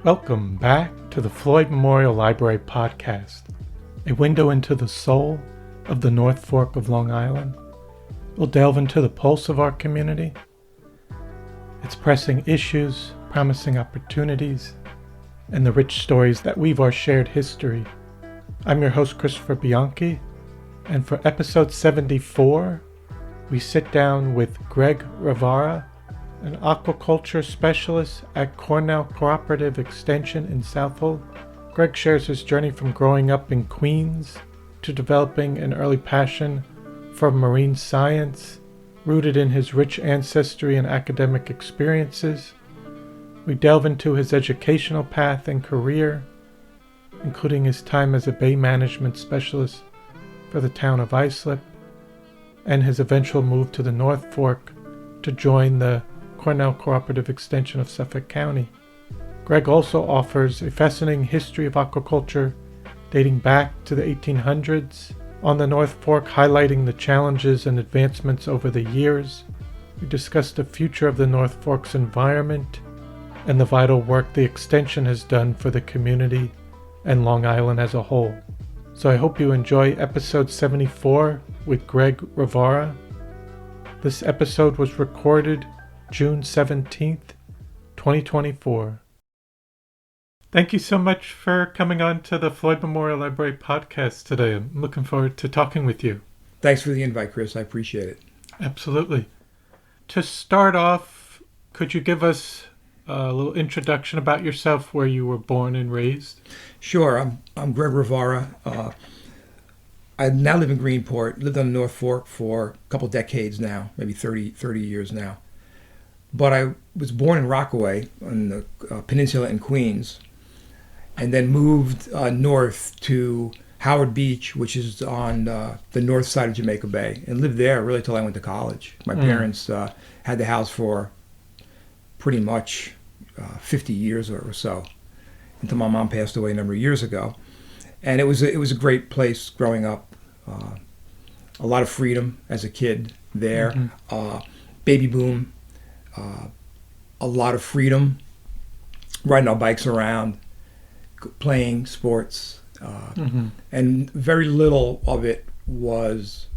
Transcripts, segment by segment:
Welcome back to the Floyd Memorial Library podcast, a window into the soul of the North Fork of Long Island. We'll delve into the pulse of our community, its pressing issues, promising opportunities, and the rich stories that weave our shared history. I'm your host, Christopher Bianchi, and for episode 74, we sit down with Gregg Rivara, an aquaculture specialist at Cornell Cooperative Extension in Southold. Gregg shares his journey from growing up in Queens to developing an early passion for marine science, rooted in his rich ancestry and academic experiences. We delve into his educational path and career, including his time as a bay management specialist for the Town of Islip, and his eventual move to the North Fork to join the Cornell Cooperative Extension of Suffolk County. Gregg also offers a fascinating history of aquaculture dating back to the 1800s on the North Fork, highlighting the challenges and advancements over the years. We discuss the future of the North Fork's environment and the vital work the extension has done for the community and Long Island as a whole. So I hope you enjoy episode 74 with Gregg Rivara. This episode was recorded June 17th, 2024. Thank you so much for coming on to the Floyd Memorial Library podcast today. I'm looking forward to talking with you. Thanks for the invite, Chris. I appreciate it. Absolutely. To start off, could you give us a little introduction about yourself, where you were born and raised? Sure. I'm Gregg Rivara. I now live in Greenport, lived on the North Fork for a couple decades now, maybe 30 years now. But I was born in Rockaway on the peninsula in Queens, and then moved north to Howard Beach, which is on the north side of Jamaica Bay, and lived there really till I went to college. My parents had the house for pretty much 50 years or so, until my mom passed away a number of years ago. And it was a great place growing up. A lot of freedom as a kid there. Baby boom. A lot of freedom, riding our bikes around, playing sports, and very little of it was,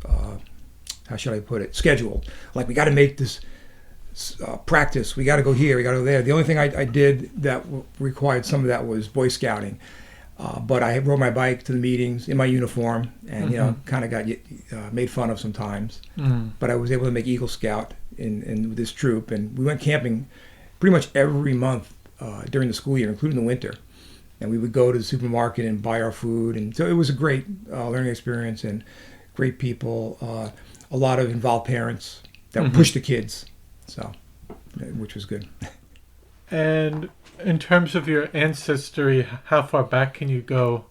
how should I put it, scheduled. Like, we got to make this practice, we got to go here, we got to go there. The only thing I did that required some of that was Boy Scouting. But I rode my bike to the meetings in my uniform, and kind of got made fun of sometimes. But I was able to make Eagle Scout in this troop, and we went camping pretty much every month during the school year, including the winter. And we would go to the supermarket and buy our food, and so it was a great learning experience and great people. A lot of involved parents that would push the kids, so which was good. And in terms of your ancestry, how far back can you go,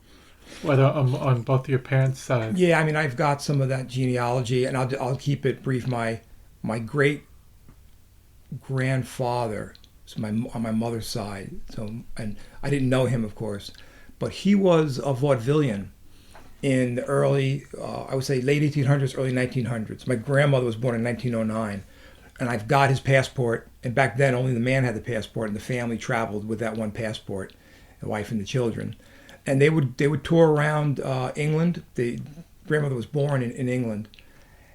whether on both your parents' sides? Yeah, I mean, I've got some of that genealogy, and I'll keep it brief. My great grandfather, so on my mother's side, and I didn't know him, of course, but he was a vaudevillian in the early, I would say late 1800s, early 1900s. My grandmother was born in 1909. And I've got his passport, and back then only the man had the passport, and the family traveled with that one passport, the wife and the children. And they would tour around England. The grandmother was born in England,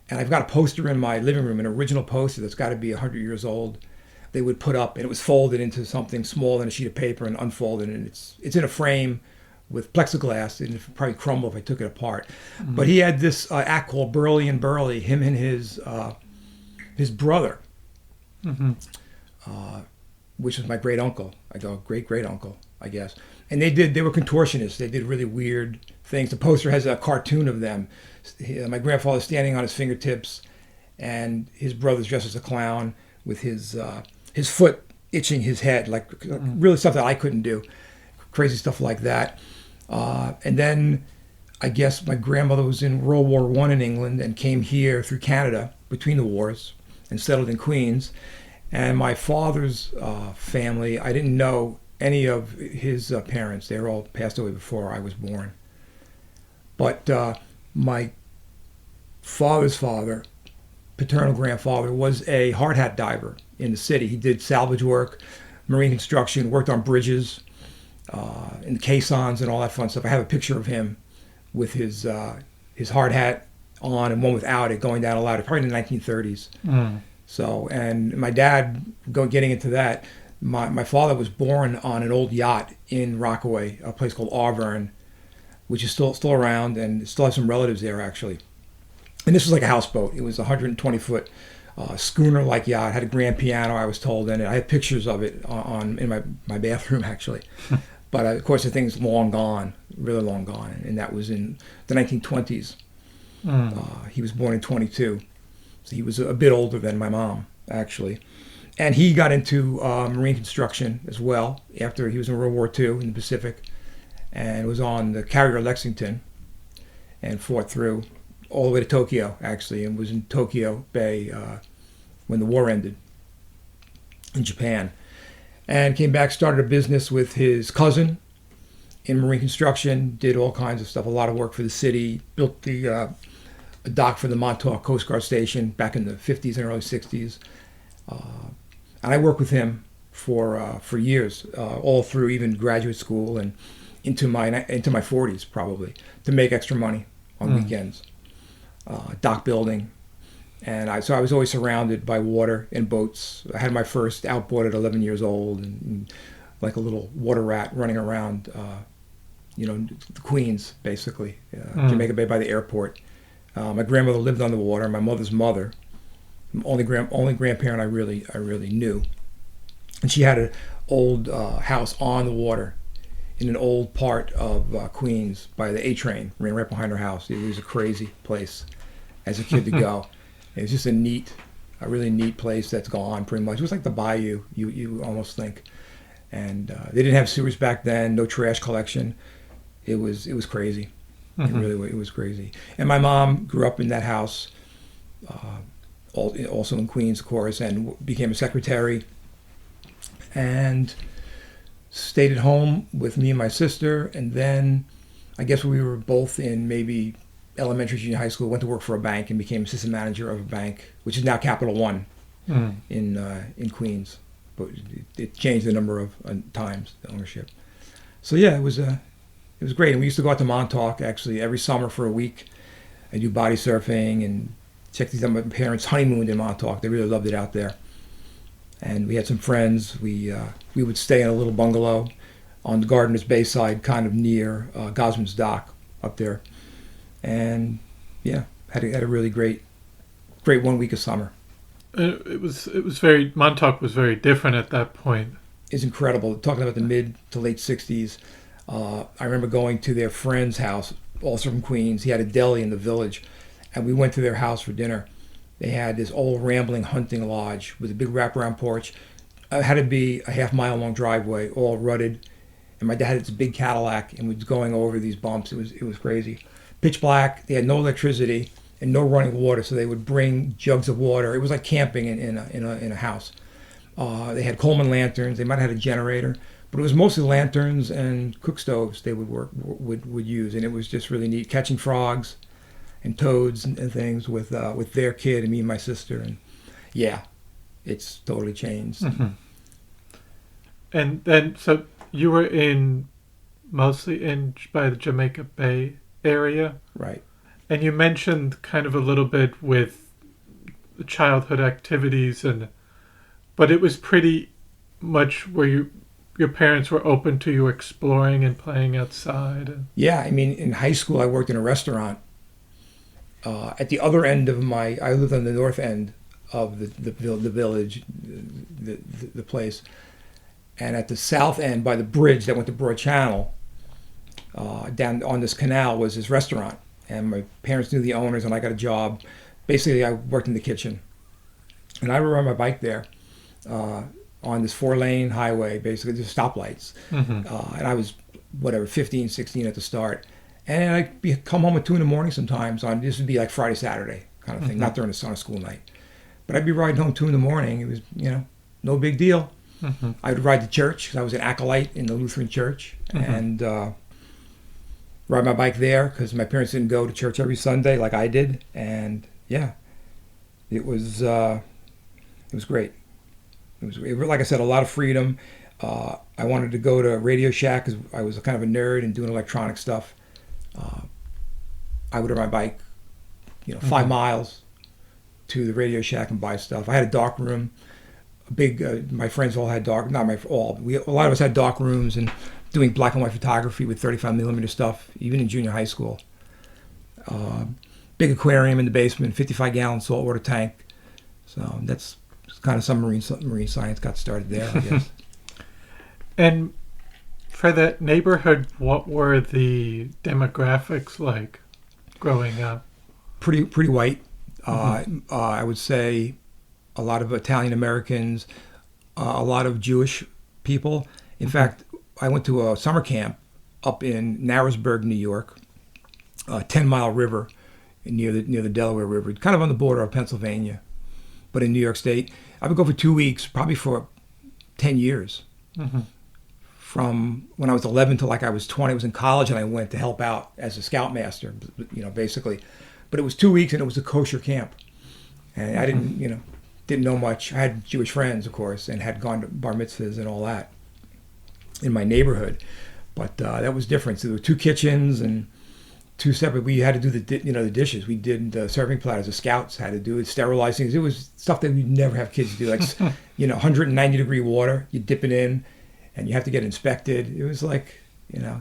and I've got a poster in my living room, an original poster that's got to be 100 years old. They would put up, and it was folded into something smaller than a sheet of paper and unfolded, and it's in a frame with plexiglass, and it would probably crumble if I took it apart. But he had this act called Burley and Burley, him and his brother, which was my great uncle, great uncle, I guess. And they were contortionists. They did really weird things. The poster has a cartoon of them. My grandfather standing on his fingertips, and his brother's dressed as a clown with his foot itching his head, like really stuff that I couldn't do. Crazy stuff like that. And then I guess my grandmother was in World War I in England and came here through Canada between the wars and settled in Queens. And my father's family, I didn't know any of his parents. They were all passed away before I was born. But my father's father, paternal grandfather, was a hard hat diver in the city. He did salvage work, marine construction, worked on bridges, in the caissons and all that fun stuff. I have a picture of him with his hard hat on and one without it going down a ladder, probably in the 1930s. So, and my dad, getting into that, my father was born on an old yacht in Rockaway, a place called Auburn, which is still around and still have some relatives there, actually. And this was like a houseboat. It was a 120-foot schooner-like yacht. Had a grand piano, I was told, in it. I have pictures of it in my bathroom, actually. But of course, the thing's long gone, really long gone. And that was in the 1920s. He was born in 22. So he was a bit older than my mom, actually. And he got into marine construction as well after he was in World War II in the Pacific, and was on the carrier Lexington and fought through all the way to Tokyo, actually, and was in Tokyo Bay when the war ended in Japan. And came back, started a business with his cousin in marine construction, did all kinds of stuff, a lot of work for the city, built a dock for the Montauk Coast Guard Station back in the 50s and early 60s. And I worked with him for years, all through even graduate school and into my 40s probably, to make extra money on weekends. Dock building, and so I was always surrounded by water and boats. I had my first outboard at 11 years old, and like a little water rat running around, Queens, basically, Jamaica Bay by the airport. My grandmother lived on the water. My mother's mother, only grandparent I really knew, and she had an old house on the water in an old part of Queens by the A train, ran right behind her house. It was a crazy place as a kid to go. It was just a really neat place that's gone pretty much. It was like the bayou, you almost think. And they didn't have sewers back then, no trash collection. It was crazy. It was crazy. And my mom grew up in that house, also in Queens, of course, and became a secretary. And stayed at home with me and my sister, and then I guess we were both in maybe elementary, junior high school, went to work for a bank and became assistant manager of a bank, which is now Capital One in Queens. But it changed a number of times, the ownership. So yeah, it was great. And we used to go out to Montauk actually every summer for a week. I do body surfing and check these out. My parents honeymooned in Montauk. They really loved it out there. And we had some friends. We would stay in a little bungalow on the Gardeners Bayside, kind of near Gosman's Dock up there. And yeah, had a really great 1 week of summer. It was very, Montauk was very different at that point. It's incredible. Talking about the mid to late 60s. I remember going to their friend's house, also from Queens. He had a deli in the village, and we went to their house for dinner. They had this old rambling hunting lodge with a big wraparound porch. It had to be a half-mile long driveway, all rutted. And my dad had this big Cadillac and was going over these bumps. It was crazy. Pitch black. They had no electricity and no running water, so they would bring jugs of water. It was like camping in a house. They had Coleman lanterns. They might have had a generator, but it was mostly lanterns and cook stoves they would use, and it was just really neat. Catching frogs and toads and things with their kid and me and my sister, and yeah, it's totally changed. And then, so you were mostly by the Jamaica Bay area, right? And you mentioned kind of a little bit with the childhood activities, but it was pretty much where your parents were open to you exploring and playing outside. Yeah, I mean, in high school I worked in a restaurant. At the other end of I lived on the north end of the village, the place, and at the south end by the bridge that went to Broad Channel, down on this canal was this restaurant, and my parents knew the owners, and I got a job. Basically, I worked in the kitchen, and I would ride my bike there on this 4-lane highway, basically just stoplights, and I was 15, 16 at the start. And I'd come home at 2 a.m. sometimes. This would be like Friday, Saturday kind of thing, not during on a school night. But I'd be riding home 2 a.m. It was, no big deal. Mm-hmm. I would ride to church because I was an acolyte in the Lutheran church, Mm-hmm. and ride my bike there because my parents didn't go to church every Sunday like I did. And yeah, it was great. Like I said, a lot of freedom. I wanted to go to Radio Shack because I was kind of a nerd and doing electronic stuff. I would ride my bike, 5 miles to the Radio Shack and buy stuff. I had a dark room. My friends all had dark, not my all. A lot of us had dark rooms and doing black and white photography with 35 millimeter stuff, even in junior high school. Big aquarium in the basement, 55-gallon saltwater tank. So that's kind of some marine science got started there, I guess. And for that neighborhood, what were the demographics like growing up? Pretty white. Mm-hmm. I would say a lot of Italian Americans, a lot of Jewish people. In fact, I went to a summer camp up in Narrowsburg, New York, 10-mile river near the Delaware River, kind of on the border of Pennsylvania, but in New York State. I would go for 2 weeks, probably for 10 years. Mm-hmm. From when I was 11 to like I was 20, I was in college, and I went to help out as a scoutmaster, basically. But it was 2 weeks, and it was a kosher camp. And I didn't know much. I had Jewish friends, of course, and had gone to bar mitzvahs and all that in my neighborhood. But that was different. So there were 2 kitchens and 2 separate. We had to do the dishes. We did the serving platters. The scouts had to do it, sterilize things. It was stuff that we'd never have kids do. Like 190-degree water. You dip it in, and you have to get inspected. It was like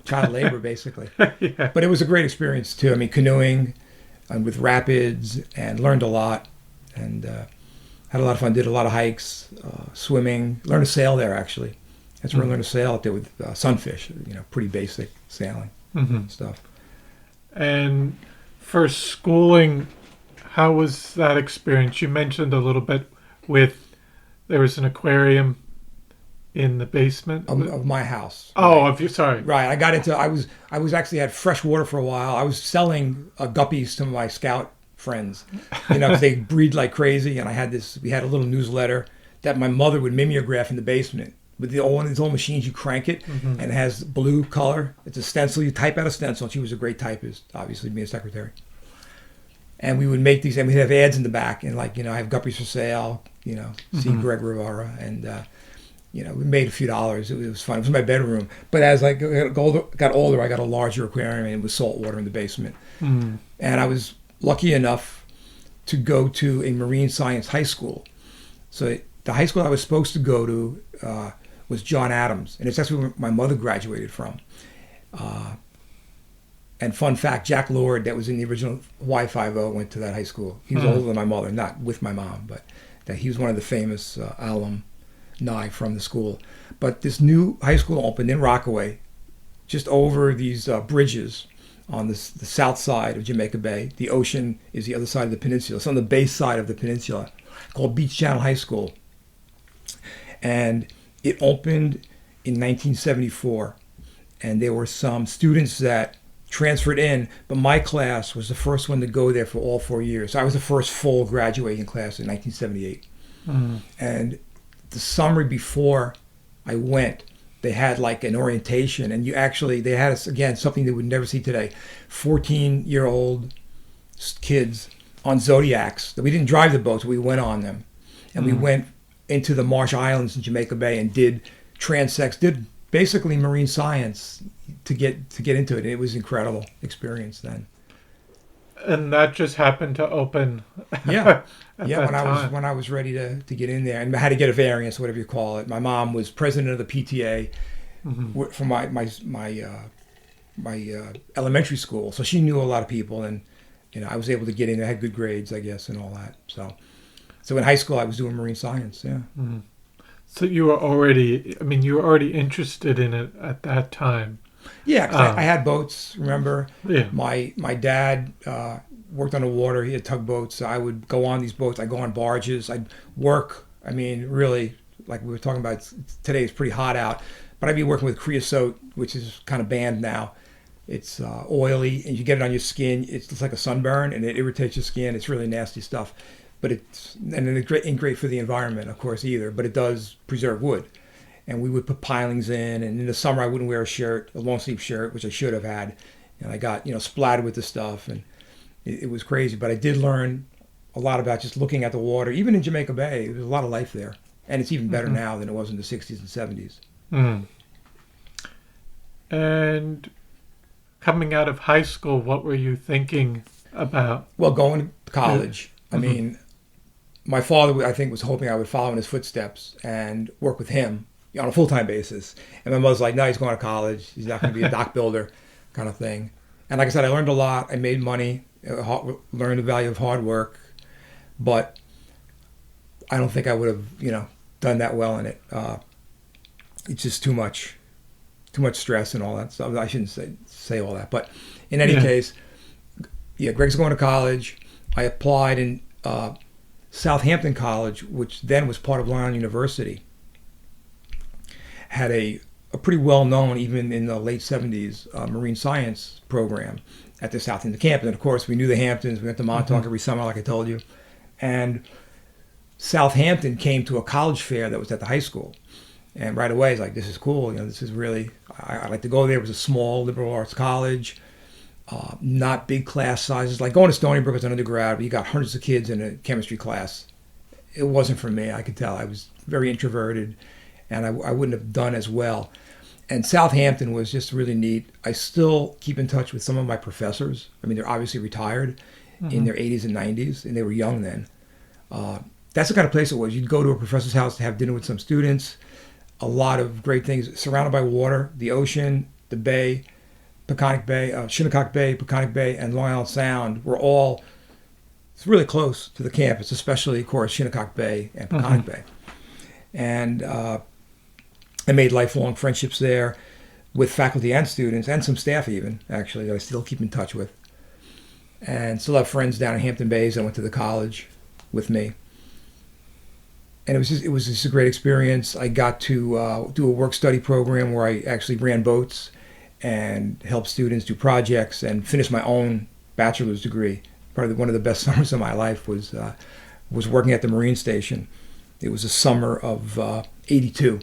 child labor basically. Yeah. But it was a great experience too. I mean, canoeing and with rapids, and learned a lot, and had a lot of fun. Did a lot of hikes, swimming. Learned to sail there actually. That's where I learned to sail out there with sunfish. Pretty basic sailing stuff. And for schooling, how was that experience? You mentioned a little bit there was an aquarium in the basement of my house. Oh, right. Sorry. Right. I got into. I was actually had fresh water for a while. I was selling guppies to my scout friends, because they breed like crazy. And we had a little newsletter that my mother would mimeograph in the basement with one of these old machines. You crank it, and it has blue color. It's a stencil. You type out a stencil. And she was a great typist, obviously being a secretary. And we would make these, and we'd have ads in the back, and I have guppies for sale. See Gregg Rivara, and we made a few dollars. It was fun. It was in my bedroom. But as I got older, I got a larger aquarium, and it was salt water in the basement. Mm. And I was lucky enough to go to a marine science high school. So the high school I was supposed to go to was John Adams, and it's actually where my mother graduated from. And fun fact, Jack Lord, that was in the original Hawaii Five-0, went to that high school. He was older than my mother, not with my mom, but that he was one of the famous alumni from the school. But this new high school opened in Rockaway, just over these bridges on the south side of Jamaica Bay. The ocean is the other side of the peninsula. It's on the base side of the peninsula, called Beach Channel High School. And it opened in 1974. And there were some students that transferred in, but my class was the first one to go there for all 4 years. I was the first full graduating class in 1978. And the summer before I went, they had like an orientation, and they had us, again, something they would never see today, 14-year-old kids on Zodiacs. We didn't drive the boats, we went on them. And we went into the Marsh Islands in Jamaica Bay and did transects, did basically marine science to get into it. It was an incredible experience then. And that just happened to open. Yeah, time. when I was ready to get in there, and I had to get a variance, whatever you call it. My mom was president of the PTA for my elementary school, so she knew a lot of people, and I was able to get in. I had good grades, I guess, and all that. So in high school, I was doing marine science. Yeah. Mm-hmm. So you were already interested in it at that time. Yeah, 'cause I had boats, remember? Yeah. My dad worked on the water. He had tugboats. So I would go on these boats. I'd go on barges. I'd work. I mean, really, like we were talking about, today it's pretty hot out. But I'd be working with creosote, which is kind of banned now. It's oily, and you get it on your skin. It's like a sunburn, and it irritates your skin. It's really nasty stuff. But it ain't great for the environment, of course, either. But it does preserve wood. and we would put pilings in. And in the summer, I wouldn't wear a shirt, a long sleeve shirt, which I should have had. And I got, splattered with the stuff, and it was crazy. But I did learn a lot about just looking at the water. Even in Jamaica Bay, there's a lot of life there. And it's even better now than it was in the 60s and 70s. Mm. And coming out of high school, what were you thinking about? Well, going to college, I mean, my father, I think, was hoping I would follow in his footsteps and work with him on a full-time basis. And my mother's like, no, he's going to college. He's not going to be a dock builder kind of thing. And like I said, I learned a lot. I made money, learned the value of hard work. But I don't think I would have, done that well in it. It's just too much stress and all that stuff. I shouldn't say all that. But in any case, Gregg's going to college. I applied in Southampton College, which then was part of Long Island University. Had a pretty well-known, even in the late 70s, marine science program at the Southampton campus. And of course, we knew the Hamptons. We went to Montauk every summer, like I told you. And Southampton came to a college fair that was at the high school. And right away, it's like, this is cool. This is really, I like to go there. It was a small liberal arts college, not big class sizes. Like going to Stony Brook as an undergrad, but you got hundreds of kids in a chemistry class. It wasn't for me. I could tell. I was very introverted, and I wouldn't have done as well. And Southampton was just really neat. I still keep in touch with some of my professors. I mean, they're obviously retired in their 80s and 90s, and they were young then. That's the kind of place it was. You'd go to a professor's house to have dinner with some students. A lot of great things, surrounded by water, the ocean, the bay, Peconic Bay, Shinnecock Bay, Peconic Bay, and Long Island Sound were all really close to the campus, especially, of course, Shinnecock Bay and Peconic Bay. And I made lifelong friendships there with faculty and students, and some staff even, actually, that I still keep in touch with. And still have friends down in Hampton Bays that went to the college with me. And it was just a great experience. I got to do a work-study program where I actually ran boats and helped students do projects and finish my own bachelor's degree. Probably one of the best summers of my life was working at the Marine Station. It was the summer of '82,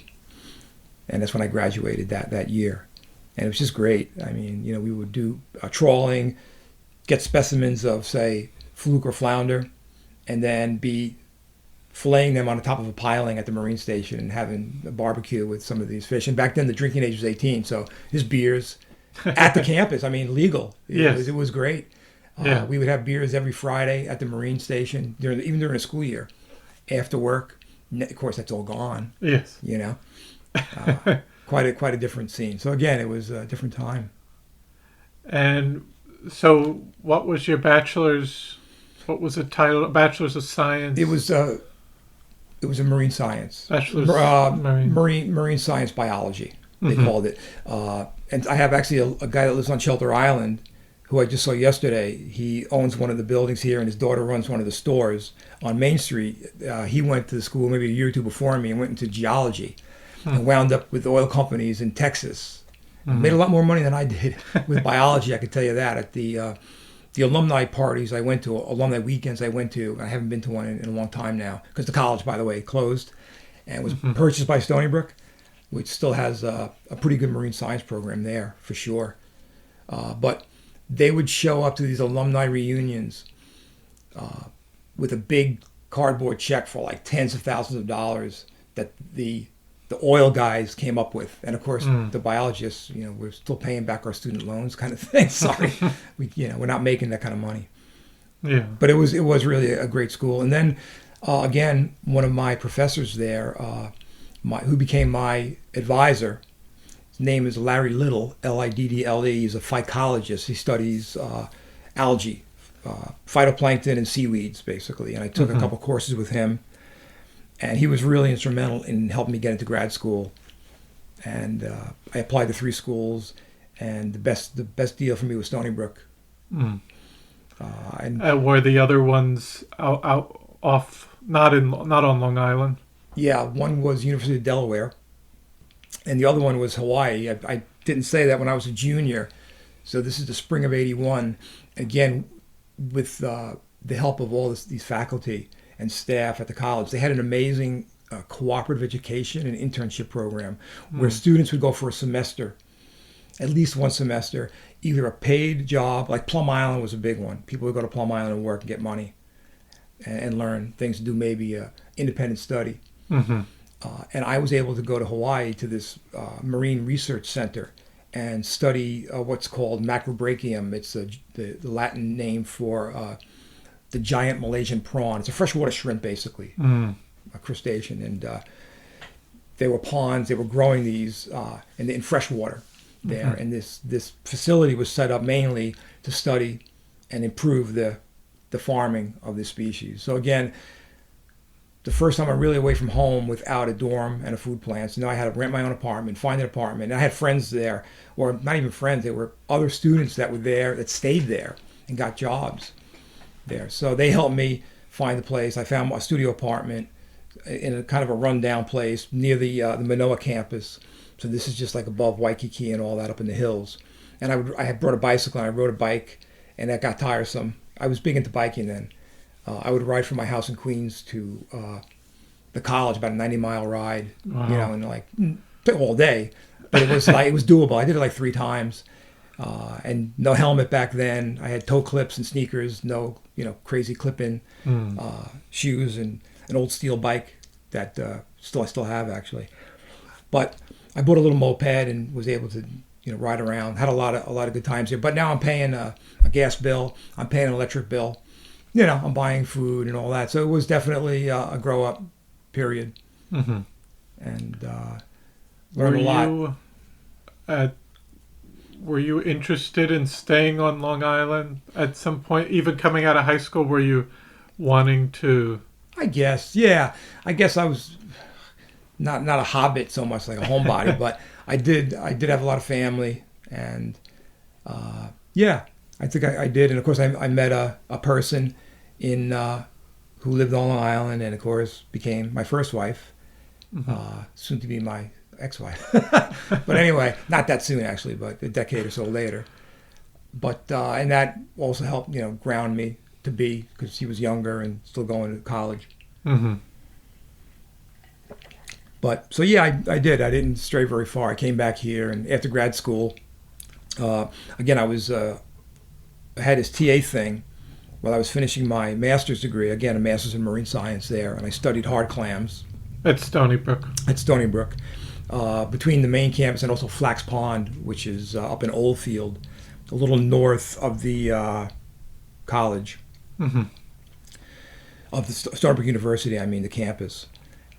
and that's when I graduated that year. And it was just great. I mean, we would do trawling, get specimens of, say, fluke or flounder, and then be filleting them on the top of a piling at the Marine Station and having a barbecue with some of these fish. And back then, the drinking age was 18, so his beers at the campus, I mean, legal. It was great. We would have beers every Friday at the Marine Station, even during the school year, after work. Of course, that's all gone. Yes. Quite a different scene. So again, it was a different time. And so what was your bachelor's, what was the title? Bachelors of Science? It was a marine science. Bachelor's Marine science biology, they called it. And I have actually a guy that lives on Shelter Island who I just saw yesterday. He owns one of the buildings here, and his daughter runs one of the stores on Main Street. He went to the school maybe a year or two before me and went into geology and wound up with oil companies in Texas. Made a lot more money than I did with biology, I can tell you that. At the alumni parties I went to, alumni weekends I went to, I haven't been to one in a long time now, because the college, by the way, closed and was purchased by Stony Brook, which still has a pretty good marine science program there, for sure. But they would show up to these alumni reunions with a big cardboard check for like tens of thousands of dollars that the oil guys came up with. And of course, the biologists, we're still paying back our student loans kind of thing. Sorry, we're not making that kind of money. Yeah. But it was really a great school. And then, again, one of my professors there, who became my advisor, his name is Larry Little, Liddle. He's a phycologist. He studies algae, phytoplankton and seaweeds, basically. And I took a couple courses with him. And he was really instrumental in helping me get into grad school. And I applied to 3 schools, and the best deal for me was Stony Brook. And were the other ones out off, not on Long Island? Yeah, one was University of Delaware, and the other one was Hawaii. I didn't say that when I was a junior, so this is the spring of '81. Again, with the help of all these faculty and staff at the college. They had an amazing cooperative education and internship program where students would go for a semester, at least one semester, either a paid job, like Plum Island was a big one. People would go to Plum Island and work and get money and learn things to do, maybe independent study. Mm-hmm. And I was able to go to Hawaii to this marine research center and study what's called macrobrachium. It's the Latin name for the giant Malaysian prawn. It's a freshwater shrimp, basically, a crustacean. And there were ponds. They were growing these in fresh water there. And this facility was set up mainly to study and improve the farming of this species. So again, the first time I'm really away from home without a dorm and a food plan. So now I had to rent my own apartment, find an apartment. And I had friends there, or not even friends. They were other students that were there, that stayed there and got jobs there. So they helped me find the place. I found a studio apartment in a kind of a rundown place near the Manoa campus. So this is just like above Waikiki and all that up in the hills. And I had brought a bicycle and I rode a bike, and that got tiresome. I was big into biking then. I would ride from my house in Queens to the college, about a 90-mile ride, Wow. and like took all day, but it was like it was doable. I did it like 3 times, and no helmet back then. I had toe clips and sneakers, no crazy clip-in shoes, and an old steel bike that I still have actually. But I bought a little moped and was able to ride around. Had a lot of good times here. But now I'm paying a gas bill. I'm paying an electric bill. I'm buying food and all that. So it was definitely a grow-up period. Mm-hmm. And learned a lot. Were you interested in staying on Long Island at some point? Even coming out of high school, were you wanting to? I guess, yeah. I guess I was not a hobbit so much, like a homebody, but I did have a lot of family. And yeah, I think I did. And of course, I met a person who lived on Long Island, and of course became my first wife, soon to be my ex-wife. But anyway, not that soon actually, but a decade or so later. But and that also helped ground me to be, because she was younger and still going to college. Mm-hmm. But so yeah, I did. I didn't stray very far. I came back here, and after grad school, again I was I had this TA thing while I was finishing my master's degree. Again, a master's in marine science there, and I studied hard clams At Stony Brook. at Stony Brook, between the main campus and also Flax Pond, which is up in Oldfield, a little north of the college, Mm-hmm. of the Stony Brook University. I mean, the campus.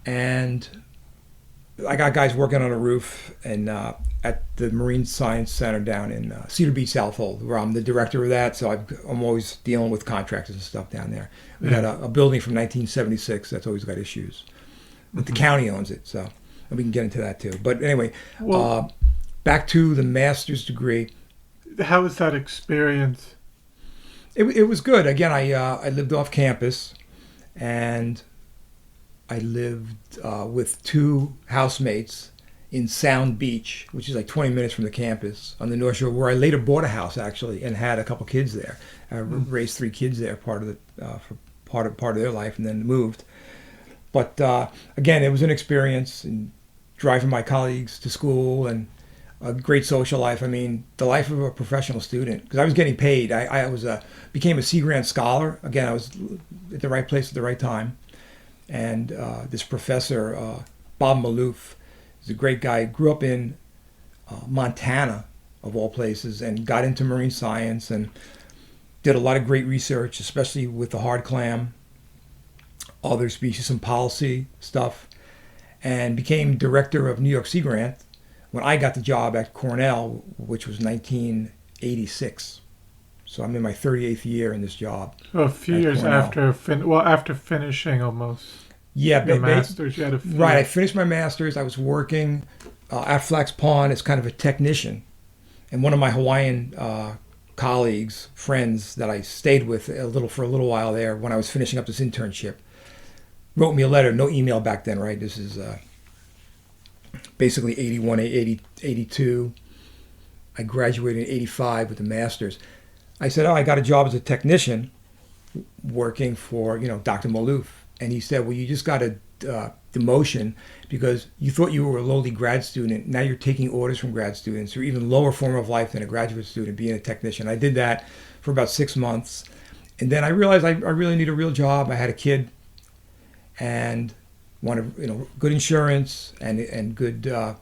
And I got guys working on a roof and at the Marine Science Center down in Cedar Beach, Southold, where I'm the director of that. So I'm always dealing with contractors and stuff down there. We got a building from 1976 that's always got issues. But the county owns it, so we can get into that too. But anyway, Well, back to the master's degree. how was that experience? It was good. Again, I lived off campus, and I lived with 2 housemates in Sound Beach, which is like 20 minutes from the campus on the North Shore, where I later bought a house actually and had a couple kids there. I raised 3 kids there, part of their life, and then moved. But again, it was an experience, and driving my colleagues to school, and a great social life. I mean, the life of a professional student, because I was getting paid. I became a Sea Grant scholar. Again, I was at the right place at the right time. And this professor, Bob Maloof, is a great guy. Grew up in Montana, of all places, and got into marine science and did a lot of great research, especially with the hard clam, other species, some policy stuff, and became director of New York Sea Grant when I got the job at Cornell, which was 1986. So I'm in my 38th year in this job. A few at years Cornell. after finishing almost Yeah, your master's, you had a few. right. I finished my master's. I was working at Flax Pond as kind of a technician, and one of my Hawaiian colleagues, friends that I stayed with for a little while there when I was finishing up this internship, wrote me a letter. No email back then, right? This is basically 81, 80, 82. I graduated in 85 with a master's. I said, I got a job as a technician working for, Dr. Maloof. And he said, well, you just got to, demotion because you thought you were a lowly grad student. Now you're taking orders from grad students, or even lower form of life than a graduate student, being a technician. I did that for about 6 months. And then I realized I really need a real job. I had a kid and wanted, good insurance and good, a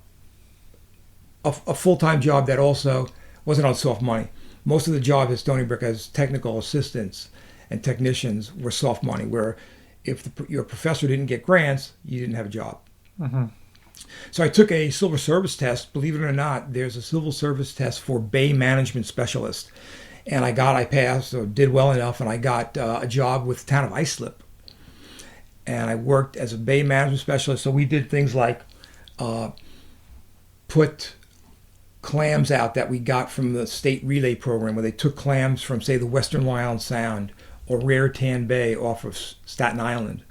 full-time job that also wasn't on soft money. Most of the jobs at Stony Brook as technical assistants and technicians were soft money, where if your professor didn't get grants, you didn't have a job. Mm-hmm. So I took a civil service test. Believe it or not, there's a civil service test for Bay Management Specialist. And I passed, or did well enough, and I got a job with Town of Islip. And I worked as a Bay Management Specialist. So we did things like put clams out that we got from the state relay program, where they took clams from, say, the Western Long Island Sound or Raritan Bay off of Staten Island.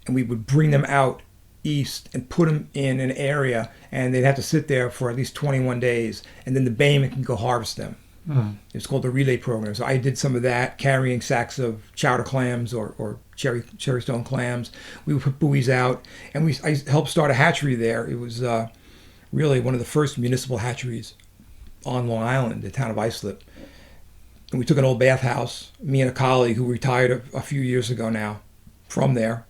And we would bring them out east and put them in an area, and they'd have to sit there for at least 21 days. And then the bayman can go harvest them. Mm. It's called the relay program. So I did some of that, carrying sacks of chowder clams or cherrystone clams. We would put buoys out, and I helped start a hatchery there. It was really one of the first municipal hatcheries on Long Island, the Town of Islip. And we took an old bathhouse, me and a colleague who retired a few years ago now from there,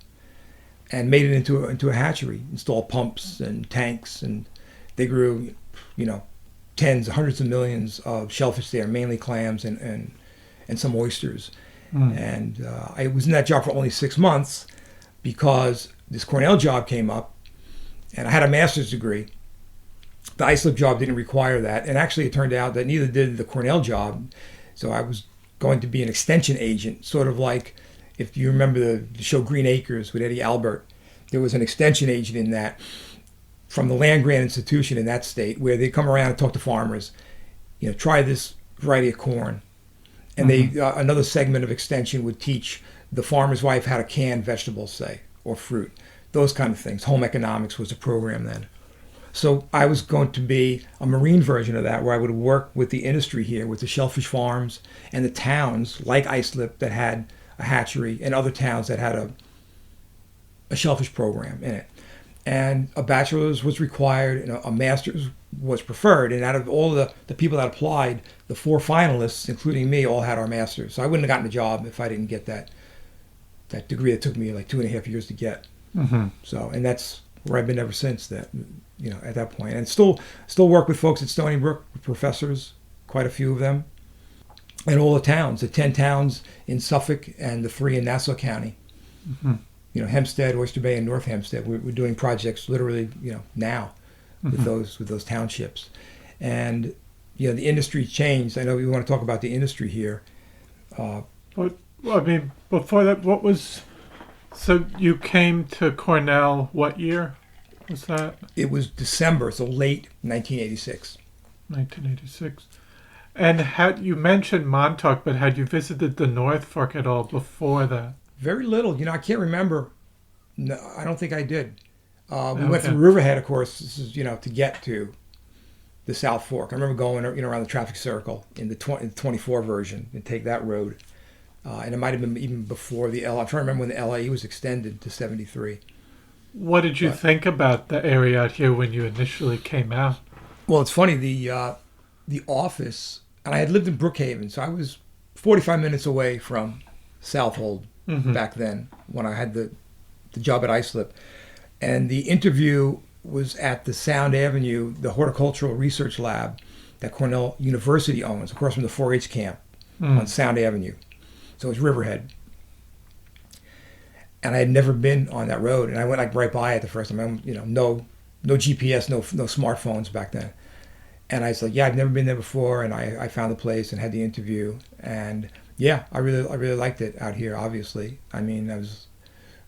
and made it into a hatchery, installed pumps and tanks, and they grew, tens, hundreds of millions of shellfish there, mainly clams and some oysters. Mm. And I was in that job for only 6 months because this Cornell job came up, and I had a master's degree. The Islip job didn't require that, and actually it turned out that neither did the Cornell job. So I was going to be an extension agent, sort of like, if you remember the show Green Acres with Eddie Albert, there was an extension agent in that from the land grant institution in that state, where they come around and talk to farmers, try this variety of corn. And mm-hmm. Another segment of extension would teach the farmer's wife how to can vegetables, say, or fruit, those kind of things. Home economics was a program then. So I was going to be a marine version of that, where I would work with the industry here, with the Shellfish Farms and the towns like Islip that had a hatchery, and other towns that had a shellfish program in it. And a bachelor's was required, and a master's was preferred. And out of all the people that applied, the 4 finalists, including me, all had our masters. So I wouldn't have gotten a job if I didn't get that degree that took me like 2.5 years to get. Mm-hmm. So, and that's where I've been ever since that, at that point. And still work with folks at Stony Brook, professors, quite a few of them, and all the towns, the 10 towns in Suffolk and the 3 in Nassau County. Mm-hmm. Hempstead, Oyster Bay, and North Hempstead. We're doing projects literally, now with mm-hmm. those townships. And, the industry changed. I know we want to talk about the industry here. But, before that, so you came to Cornell, what year was that? It was December, so late 1986. 1986. And you mentioned Montauk, but had you visited the North Fork at all before that? Very little. I can't remember. No, I don't think I did. We went through Riverhead, of course, this is, to get to the South Fork. I remember going, around the traffic circle in the 24 version and take that road. And it might have been even before I'm trying to remember when the LIE was extended to 73. What did you think about the area out here when you initially came out? Well, it's funny, the office, and I had lived in Brookhaven, so I was 45 minutes away from Southold. Mm-hmm. Back then, when I had the job at Islip. And the interview was at the Sound Avenue, the Horticultural Research Lab that Cornell University owns, across from the 4-H camp on Sound Avenue. So it's Riverhead. And I had never been on that road, and I went right by it the first time. No GPS, no smartphones back then. And I said, I've never been there before, and I found the place and had the interview, and yeah, I really liked it out here. Obviously, I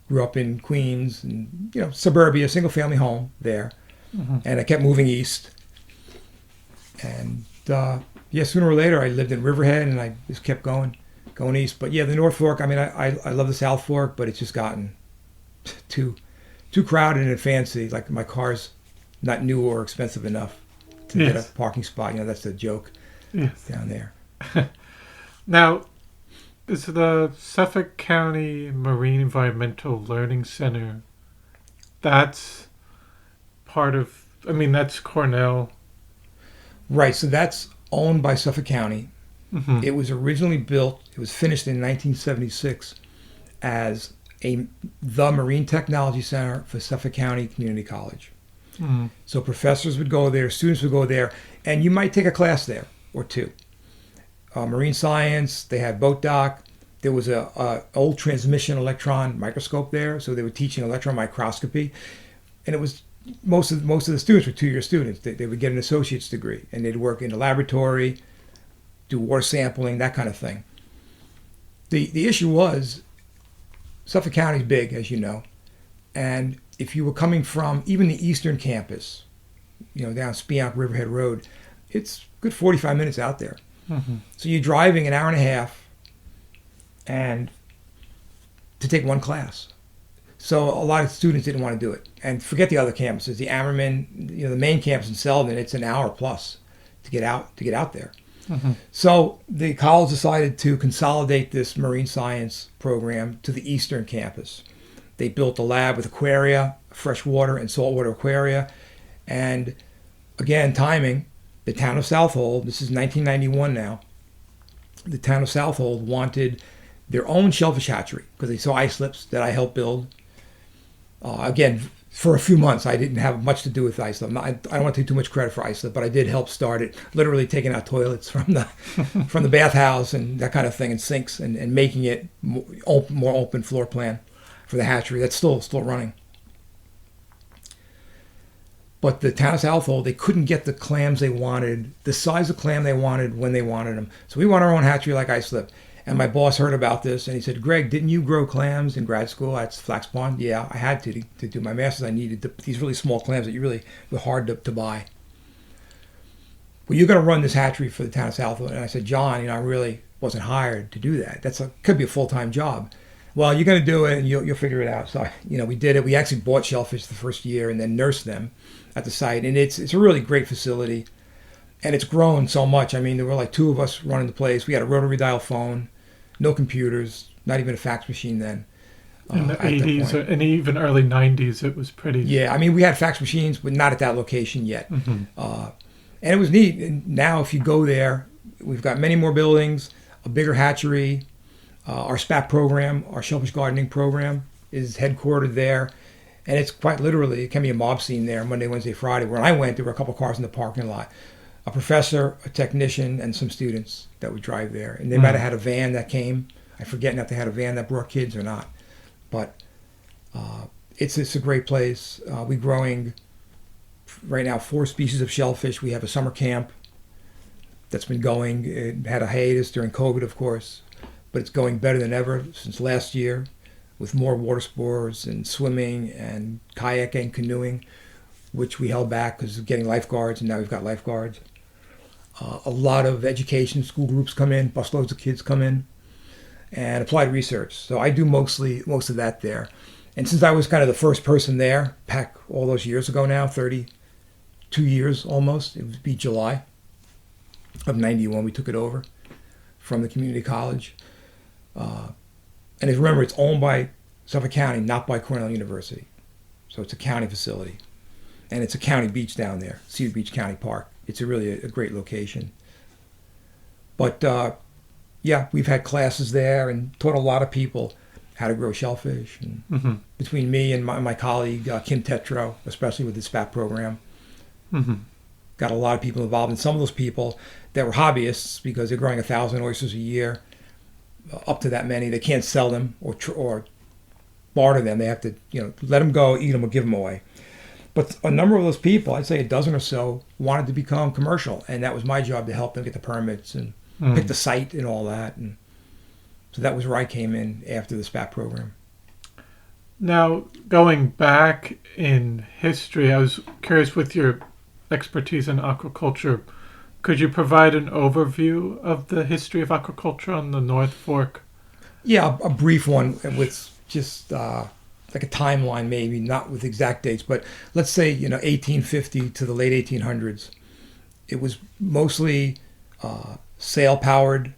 grew up in Queens, and suburbia, single family home there, mm-hmm. and I kept moving east. And sooner or later, I lived in Riverhead, and I just kept going east. But yeah, the North Fork. I love the South Fork, but it's just gotten too crowded and fancy. Like my car's not new or expensive enough to get a parking spot. That's the joke down there. Now, is the Suffolk County Marine Environmental Learning Center that's part of, I mean, that's Cornell. Right, so that's owned by Suffolk County. Mm-hmm. It was originally built, it was finished in 1976 as the Marine Technology Center for Suffolk County Community College. Mm-hmm. So professors would go there, students would go there, and you might take a class there or two. Marine science, they had boat dock. There was a old transmission electron microscope there, so they were teaching electron microscopy, and it was most of the students were 2-year students. They would get an associate's degree, and they'd work in the laboratory, do water sampling, that kind of thing. The issue was Suffolk County is big, as you know, and if you were coming from even the eastern campus, down Speonk Riverhead Road, it's a good 45 minutes out there. Mm-hmm. So you're driving an hour and a half and to take one class. So a lot of students didn't want to do it. And forget the other campuses. The Ammerman, the main campus in Selden, it's an hour plus to get out there. Mm-hmm. So the college decided to consolidate this marine science program to the eastern campus. They built a lab with aquaria, freshwater and saltwater aquaria. And again, timing, the town of Southold, this is 1991 now, the town of Southold wanted their own shellfish hatchery because they saw Islips that I helped build. Again, for a few months, I didn't have much to do with Islip. I don't want to take too much credit for Islip, but I did help start it, literally taking out toilets from the bathhouse and that kind of thing, and sinks, and making it more open floor plan for the hatchery. That's still running. But the town of Southold, they couldn't get the clams they wanted, the size of clam they wanted when they wanted them. So we want our own hatchery like Islip. And my boss heard about this, and he said, "Greg, didn't you grow clams in grad school at Flax Pond?" "Yeah, I had to do my master's. I needed these really small clams that you really were hard to buy." "Well, you're going to run this hatchery for the town of Southold." And I said, "John, I really wasn't hired to do that. Could be a full-time job." "Well, you're going to do it, and you'll figure it out." So, we did it. We actually bought shellfish the first year and then nursed them at the site. And it's a really great facility. And it's grown so much. I mean, there were like 2 of us running the place. We had a rotary dial phone, no computers, not even a fax machine then. In the 80s and even early 90s, it was pretty... Yeah, I mean, we had fax machines, but not at that location yet. Mm-hmm. And it was neat. And now, if you go there, we've got many more buildings, a bigger hatchery. Our SPAT program, our shellfish gardening program, is headquartered there. And it's quite literally, it can be a mob scene there Monday, Wednesday, Friday. When I went, there were a couple cars in the parking lot. A professor, a technician, and some students that would drive there. And they might have had a van that came. I forget if they had a van that brought kids or not. But it's a great place. We're growing right now 4 species of shellfish. We have a summer camp that's been going. It had a hiatus during COVID, of course, but it's going better than ever since last year, with more water sports and swimming and kayaking, canoeing, which we held back because of getting lifeguards, and now we've got lifeguards. A lot of education, school groups come in, busloads of kids come in, and applied research. So I do most of that there. And since I was kind of the first person there, back all those years ago now, 32 years almost, it would be July of 91 we took it over from the community college. And if you remember, it's owned by Suffolk County, not by Cornell University. So it's a county facility. And it's a county beach down there, Cedar Beach County Park. It's really a great location. But yeah, we've had classes there and taught a lot of people how to grow shellfish. And between me and my colleague, Kim Tetro, especially with the SPAT program, got a lot of people involved. And some of those people that were hobbyists, because they're growing 1,000 oysters a year, up to that many, they can't sell them or barter them. They have to let them go, eat them, or give them away. But a number of those people, I'd say a dozen or so, wanted to become commercial, and that was my job to help them get the permits and pick the site and all that. And so that was where I came in after the SPAT program. Now, going back in history, I was curious, with your expertise in aquaculture, could you provide an overview of the history of aquaculture on the North Fork? Yeah, a brief one with just like a timeline, maybe not with exact dates, but let's say 1850 to the late 1800s. It was mostly sail powered.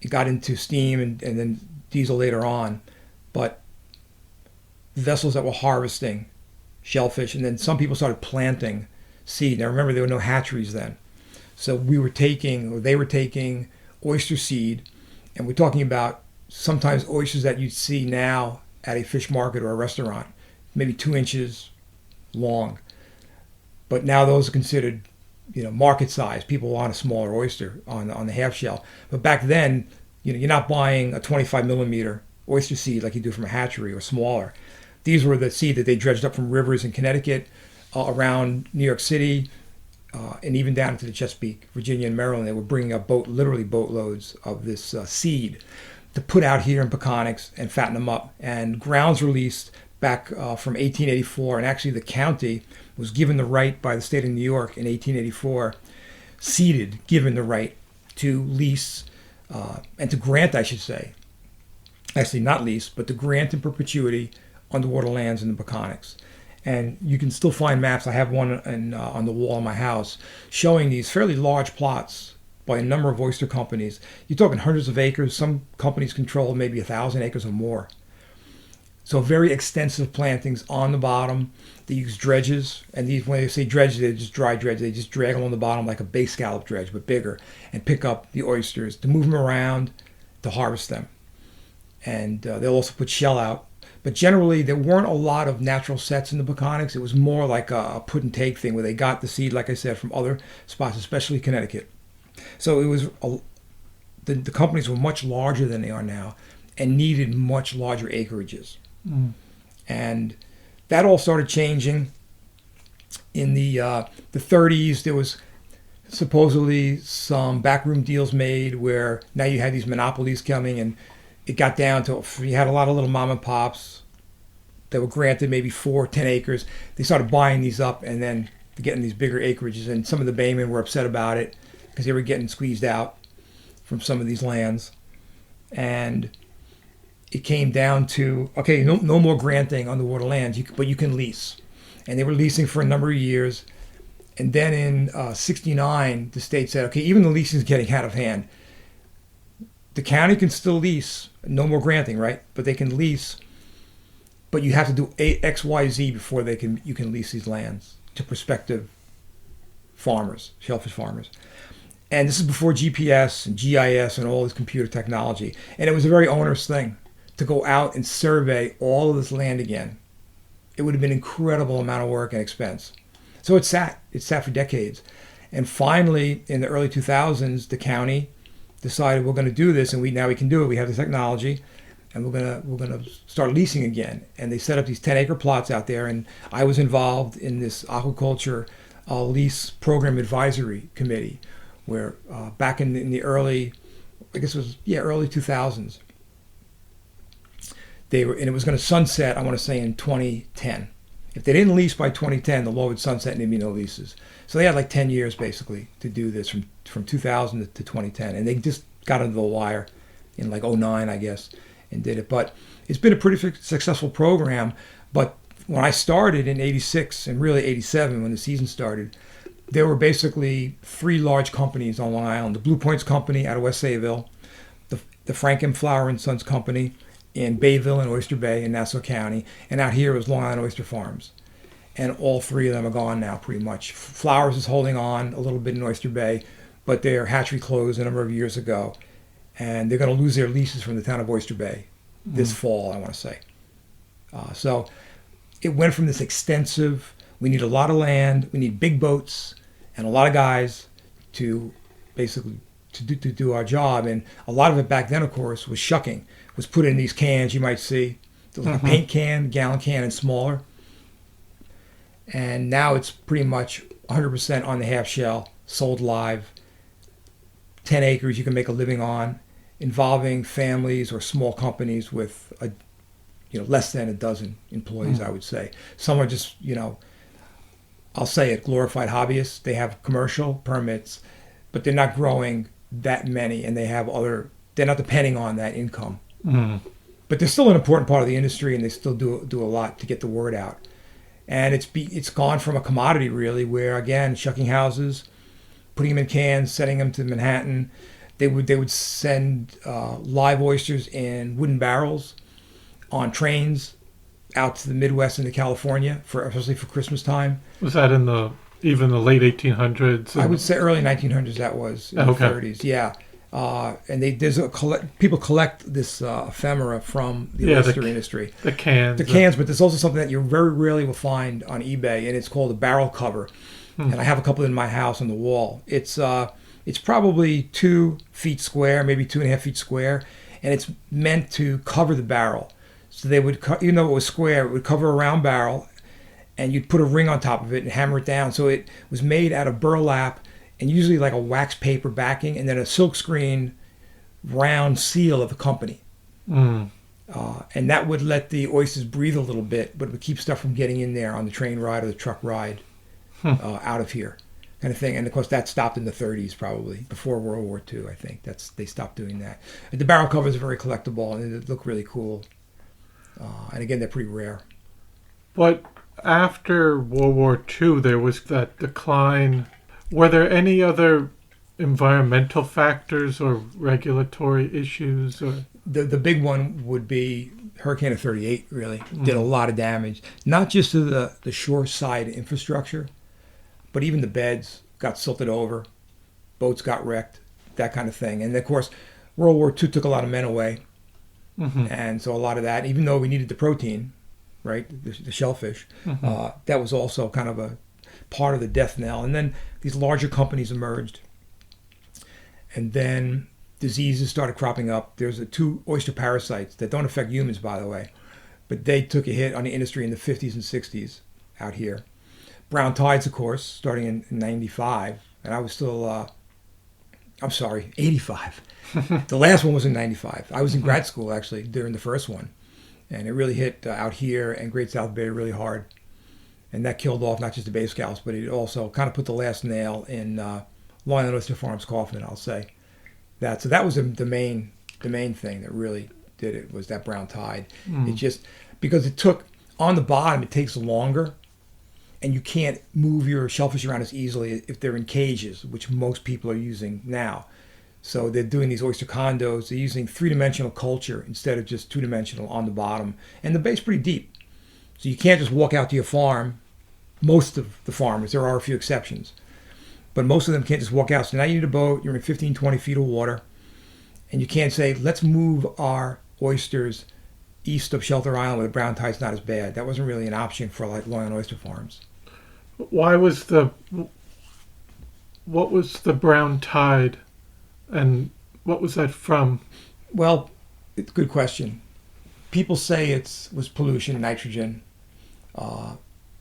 It got into steam and then diesel later on, but vessels that were harvesting shellfish, and then some people started planting seed. Now remember, there were no hatcheries then. So they were taking oyster seed, and we're talking about sometimes oysters that you'd see now at a fish market or a restaurant, maybe 2 inches long. But now those are considered, market size. People want a smaller oyster on the half shell. But back then, you're not buying a 25 millimeter oyster seed like you do from a hatchery or smaller. These were the seed that they dredged up from rivers in Connecticut, around New York City, and even down into the Chesapeake, Virginia, and Maryland. They were bringing up literally boatloads of this seed to put out here in Peconics and fatten them up. And grounds released back from 1884, and actually the county was given the right by the state of New York in 1884, given the right to lease and to grant, I should say, actually not lease, but to grant in perpetuity underwater lands in the Peconics. And you can still find maps. I have one on the wall in my house showing these fairly large plots by a number of oyster companies. You're talking hundreds of acres. Some companies control maybe 1,000 acres or more. So very extensive plantings on the bottom. They use dredges, and when they say dredges, they're just dry dredges. They just drag them on the bottom like a bay scallop dredge, but bigger, and pick up the oysters to move them around to harvest them. And they'll also put shell out. But generally, there weren't a lot of natural sets in the Peconics. It was more like a put and take thing where they got the seed, like I said, from other spots, especially Connecticut. So it was the companies were much larger than they are now and needed much larger acreages. And that all started changing in the 30s. There was supposedly some backroom deals made where now you had these monopolies coming, and it got down to, you had a lot of little mom and pops that were granted maybe 4 or 10 acres. They started buying these up and then getting these bigger acreages, and some of the baymen were upset about it because they were getting squeezed out from some of these lands. And it came down to, okay, no more granting underwater lands, but you can lease. And they were leasing for a number of years. And then in 69, the state said, okay, even the leasing is getting out of hand. The county can still lease, no more granting, right? But they can lease, but you have to do X, Y, Z before you can lease these lands to prospective farmers, shellfish farmers. And this is before GPS and GIS and all this computer technology. And it was a very onerous thing to go out and survey all of this land again. It would have been an incredible amount of work and expense. So it sat for decades. And finally, in the early 2000s, the county decided we're going to do this, and we can do it. We have the technology, and we're going to start leasing again. And they set up these 10-acre plots out there, and I was involved in this aquaculture lease program advisory committee, where back in the early, I guess it was early 2000s, and it was going to sunset, I want to say, in 2010. If they didn't lease by 2010, the law would sunset and there'd be no leases. So they had like 10 years basically to do this from 2000 to 2010. And they just got under the wire in like 2009, I guess, and did it. But it's been a pretty successful program. But when I started in 86 and really 87 when the season started, there were basically 3 large companies on Long Island. The Blue Points Company out of West Sayville, the Frank M. Flower and Sons Company in Bayville and Oyster Bay in Nassau County, and out here was Long Island Oyster Farms. And all 3 of them are gone now, pretty much. Flowers is holding on a little bit in Oyster Bay, but their hatchery closed a number of years ago, and they're going to lose their leases from the town of Oyster Bay this fall, I want to say. So it went from this extensive, we need a lot of land, we need big boats, and a lot of guys to basically to do our job. And a lot of it back then, of course, was shucking. Was put in these cans you might see, like a paint can, gallon can, and smaller. And now it's pretty much 100% on the half shell, sold live. 10 acres you can make a living on, involving families or small companies with less than a dozen employees, I would say. Some are just, I'll say it, glorified hobbyists. They have commercial permits, but they're not growing that many, and they're not depending on that income. But they're still an important part of the industry, and they still do a lot to get the word out. And it's gone from a commodity, really, where, again, shucking houses, putting them in cans, sending them to Manhattan. They would send live oysters in wooden barrels on trains out to the Midwest into California, especially for Christmas time. Was that in even the late 1800s? I would say early 1900s. That was in the 30s. Yeah. And people collect this ephemera from the oyster industry. The cans. But there's also something that you very rarely will find on eBay, and it's called a barrel cover. And I have a couple in my house on the wall. It's probably 2 feet square, maybe 2.5 feet square, and it's meant to cover the barrel. So they would, even though it was square, it would cover a round barrel, and you'd put a ring on top of it and hammer it down. So it was made out of burlap, and usually like a wax paper backing, and then a silkscreen round seal of the company. And that would let the oysters breathe a little bit, but it would keep stuff from getting in there on the train ride or the truck ride out of here, kind of thing. And of course, that stopped in the 30s, probably before World War II. I think they stopped doing that. And the barrel covers are very collectible, and they look really cool. And again, they're pretty rare. But after World War II, there was that decline. Were there any other environmental factors or regulatory issues? Or the big one would be Hurricane of 38, really. Did a lot of damage, not just to the shoreside infrastructure, but even the beds got silted over, boats got wrecked, that kind of thing. And of course, World War II took a lot of men away. And so a lot of that, even though we needed the protein, right, the shellfish, that was also kind of a part of the death knell. And then these larger companies emerged. And then diseases started cropping up. There's 2 oyster parasites that don't affect humans, by the way, but they took a hit on the industry in the 50s and 60s out here. Brown tides, of course, starting in 95, and I was still, 85. The last one was in 95. I was in grad school, actually, during the first one, and it really hit out here and Great South Bay really hard. And that killed off not just the bay scallops, but it also kind of put the last nail in Long Island Oyster Farms coffin, I'll say. So that was the main thing that really did it, was that brown tide. It just, because it took, on the bottom, it takes longer, and you can't move your shellfish around as easily if they're in cages, which most people are using now. So they're doing these oyster condos. They're using 3-dimensional culture instead of just 2-dimensional on the bottom. And the bay's pretty deep. So you can't just walk out to your farm. Most of the farmers, there are a few exceptions, but most of them can't just walk out. So now you need a boat, you're in 15, 20 feet of water, and you can't say, let's move our oysters east of Shelter Island where the brown tide's not as bad. That wasn't really an option for like Long Island Oyster Farms. What was the brown tide, and what was that from? Well, it's a good question. People say it was pollution, nitrogen.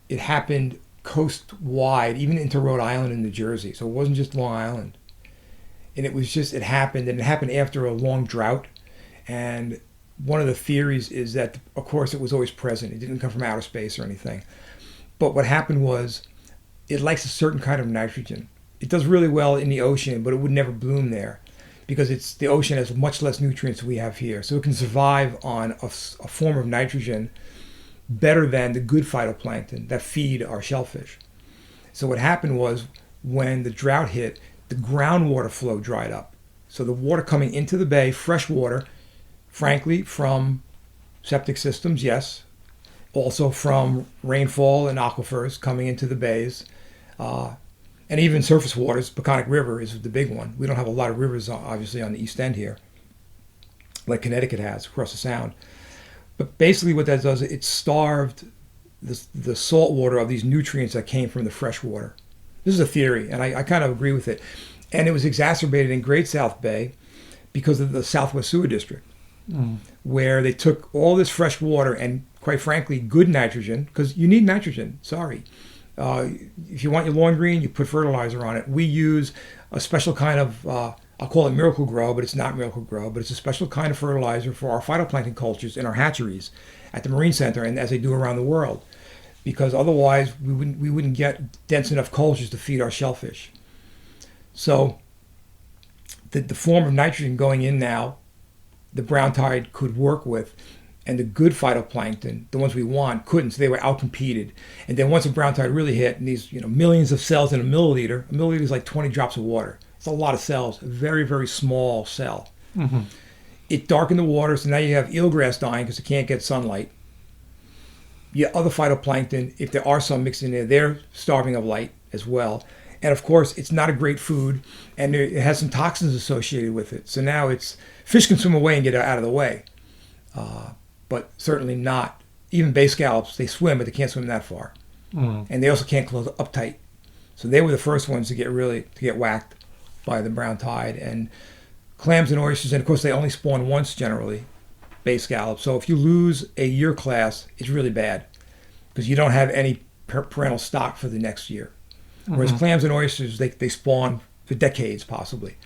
It happened coast-wide, even into Rhode Island and New Jersey. So it wasn't just Long Island. And it happened after a long drought. And one of the theories is that, of course, it was always present. It didn't come from outer space or anything. But what happened was, it likes a certain kind of nitrogen. It does really well in the ocean, but it would never bloom there because the ocean has much less nutrients than we have here. So it can survive on a form of nitrogen better than the good phytoplankton that feed our shellfish. So what happened was, when the drought hit, the groundwater flow dried up. So the water coming into the bay, fresh water, frankly, from septic systems, yes, also from rainfall and aquifers coming into the bays, and even surface waters. Peconic River is the big one. We don't have a lot of rivers, obviously, on the East End here, like Connecticut has across the Sound. But basically what that does, it starved the salt water of these nutrients that came from the fresh water. This is a theory, and I kind of agree with it. And it was exacerbated in Great South Bay because of the Southwest Sewer District, where they took all this fresh water and, quite frankly, good nitrogen, because you need nitrogen, sorry. If you want your lawn green, you put fertilizer on it. We use a special kind of, I'll call it Miracle Grow, but it's not Miracle Grow, but it's a special kind of fertilizer for our phytoplankton cultures in our hatcheries at the Marine Center, and as they do around the world, because otherwise we wouldn't get dense enough cultures to feed our shellfish. So the form of nitrogen going in now, the brown tide could work with, and the good phytoplankton, the ones we want, couldn't, so they were outcompeted. And then once the brown tide really hit, and these millions of cells in a milliliter is like 20 drops of water. It's a lot of cells, a very, very small cell. It darkened the water, so now you have eelgrass dying because it can't get sunlight. Yeah, other phytoplankton, if there are some mixed in there, they're starving of light as well. And of course, it's not a great food, and it has some toxins associated with it. So now it's fish can swim away and get out of the way, but certainly not. Even bay scallops, they swim, but they can't swim that far, and they also can't close up tight. So they were the first ones to get whacked by the brown tide. And clams and oysters, and of course, they only spawn once generally, bay scallops. So if you lose a year class, it's really bad because you don't have any parental stock for the next year. Whereas clams and oysters, they spawn for decades possibly,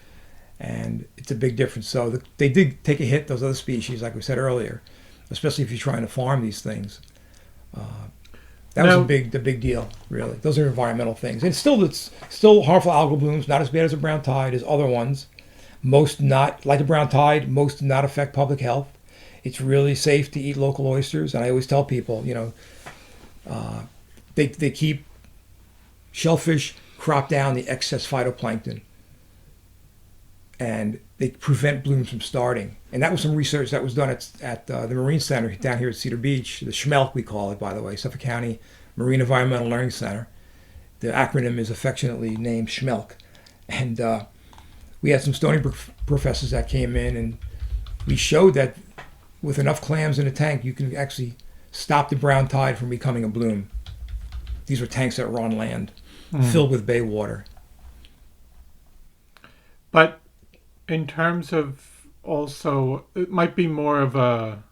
and it's a big difference. So they did take a hit, those other species, like we said earlier, especially if you're trying to farm these things. That was the big deal, really. Those are environmental things. And it's still harmful algal blooms, not as bad as a brown tide as other ones. Most not, like a brown tide, most do not affect public health. It's really safe to eat local oysters. And I always tell people, they keep shellfish crop down the excess phytoplankton, and they prevent blooms from starting. And that was some research that was done at the Marine Center down here at Cedar Beach, the SHMELC we call it, by the way, Suffolk County Marine Environmental Learning Center. The acronym is affectionately named SHMELC. And we had some Stony Brook professors that came in, and we showed that with enough clams in a tank, you can actually stop the brown tide from becoming a bloom. These were tanks that were on land, filled with bay water. But in terms of also, it might be more of a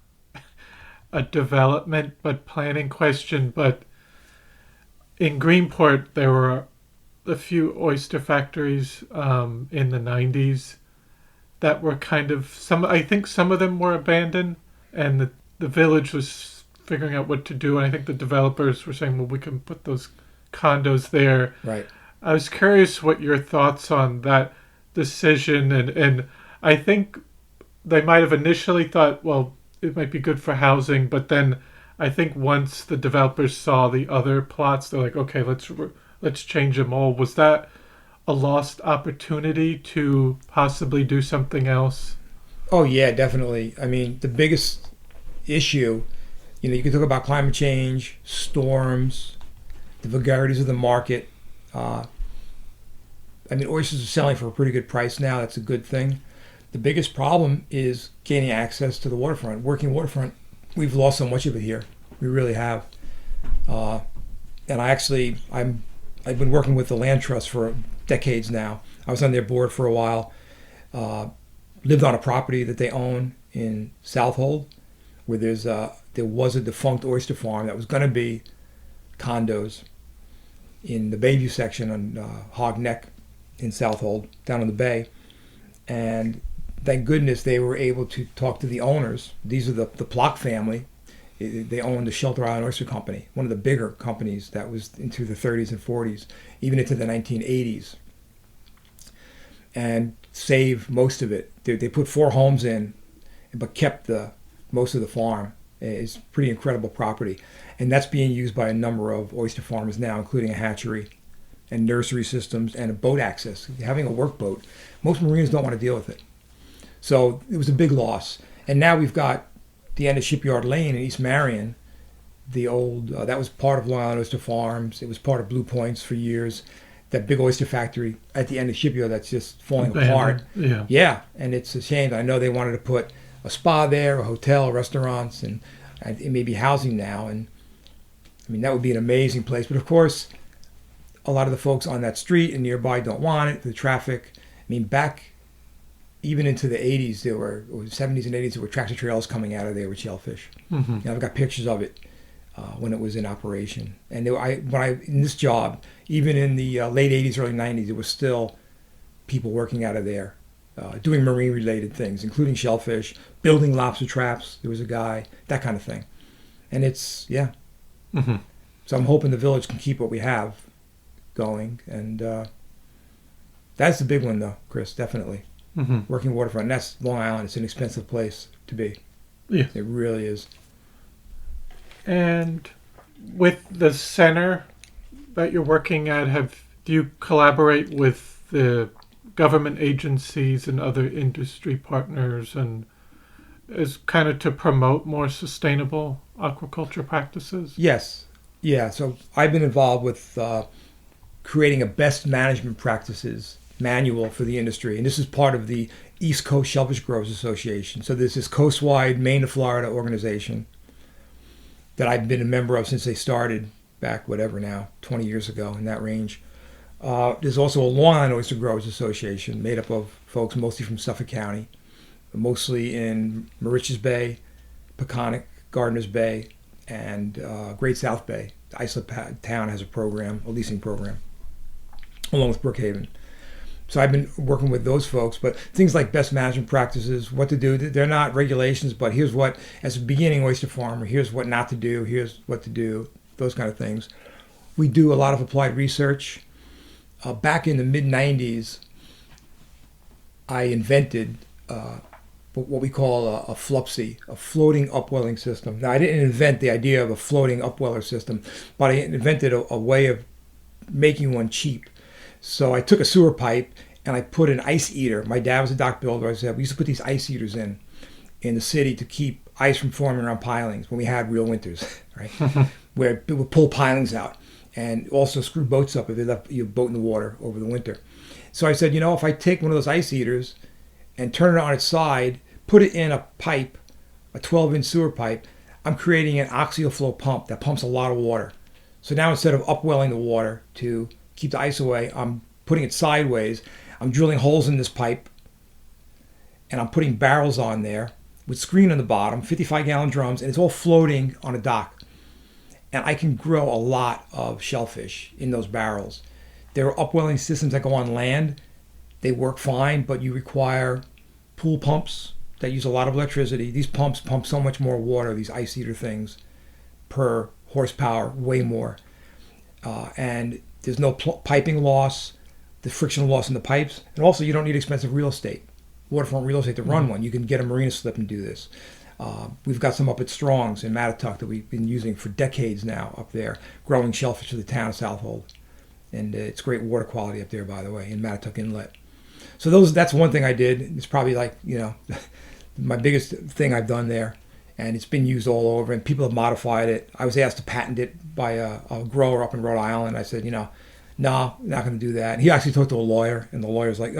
development but planning question, but in Greenport there were a few oyster factories in the 90s that were kind of, I think some of them were abandoned, and the village was figuring out what to do, and I think the developers were saying, well, we can put those condos there. Right. I was curious what your thoughts on that decision, and I think they might have initially thought, well, it might be good for housing, but then I think once the developers saw the other plots, they're like, okay, let's change them all. Was that a lost opportunity to possibly do something else? Oh yeah, definitely. I mean, the biggest issue, you can talk about climate change, storms, the vulgarities of the market. Oysters are selling for a pretty good price now. That's a good thing. The biggest problem is gaining access to the waterfront. Working waterfront, we've lost so much of it here. We really have. And I've been working with the Land Trust for decades now. I was on their board for a while. Lived on a property that they own in Southold, where there was a defunct oyster farm that was going to be condos in the Bayview section on Hog Neck in Southold, down on the bay. And thank goodness they were able to talk to the owners. These are the Plock family. They owned the Shelter Island Oyster Company, one of the bigger companies that was into the 30s and 40s, even into the 1980s, and saved most of it. They put 4 homes in, but kept most of the farm. It's pretty incredible property. And that's being used by a number of oyster farmers now, including a hatchery and nursery systems and a boat access. Having a workboat, most mariners don't want to deal with it. So it was a big loss. And now we've got the end of Shipyard Lane in East Marion, the old, that was part of Long Island Oyster Farms. It was part of Blue Points for years. That big oyster factory at the end of Shipyard that's just falling apart. Yeah, and it's a shame. I know they wanted to put a spa there, a hotel, restaurants, and it may be housing now. And that would be an amazing place. But of course, a lot of the folks on that street and nearby don't want it, the traffic. Back even into the 80s, or 70s and 80s, there were tractor trailers coming out of there with shellfish. I've got pictures of it when it was in operation. And in this job, even in the late 80s, early 90s, there was still people working out of there, doing marine-related things, including shellfish, building lobster traps. There was a guy, that kind of thing. And it's, yeah. So I'm hoping the village can keep what we have going. And that's the big one, though, Chris, definitely. Working waterfront. And that's Long Island. It's an expensive place to be. Yeah. It really is. And with the center that you're working at, do you collaborate with the government agencies and other industry partners, and is kind of to promote more sustainable aquaculture practices? Yes. Yeah. So I've been involved with creating a best management practices manual for the industry. And this is part of the East Coast Shellfish Growers Association. So there's this coast-wide Maine to Florida organization that I've been a member of since they started back, whatever now, 20 years ago, in that range. There's also a Long Island Oyster Growers Association made up of folks mostly from Suffolk County, mostly in Moriches Bay, Peconic, Gardeners Bay, and Great South Bay. Islip Town has a program, a leasing program, along with Brookhaven. So I've been working with those folks, but things like best management practices, what to do, they're not regulations, but here's what, as a beginning oyster farmer, here's what not to do, here's what to do, those kind of things. We do a lot of applied research. Back in the mid-90s, I invented what we call a FLUPSI, a floating upwelling system. Now, I didn't invent the idea of a floating upweller system, but I invented a way of making one cheap. So I took a sewer pipe and I put an ice eater. My dad was a dock builder. I said we used to put these ice eaters in the city to keep ice from forming around pilings when we had real winters, right? Where it would pull pilings out and also screw boats up if they left your boat in the water over the winter. So I said, if I take one of those ice eaters and turn it on its side, put it in a pipe, a 12-inch sewer pipe, I'm creating an axial flow pump that pumps a lot of water. So now instead of upwelling the water to keep the ice away, I'm putting it sideways. I'm drilling holes in this pipe, and I'm putting barrels on there with screen on the bottom, 55-gallon drums, and it's all floating on a dock. And I can grow a lot of shellfish in those barrels. There are upwelling systems that go on land. They work fine, but you require pool pumps that use a lot of electricity. These pumps pump so much more water, these ice eater things, per horsepower, way more. And there's no piping loss, the friction loss in the pipes. And also, you don't need expensive real estate, waterfront real estate to run one. You can get a marina slip and do this. We've got some up at Strong's in Mattatuck that we've been using for decades now up there, growing shellfish for the town of Southold. And it's great water quality up there, by the way, in Mattatuck Inlet. So that's one thing I did. It's probably like, my biggest thing I've done there. And it's been used all over, and people have modified it. I was asked to patent it by a grower up in Rhode Island. I said, no, not going to do that. And he actually talked to a lawyer, and the lawyer's like,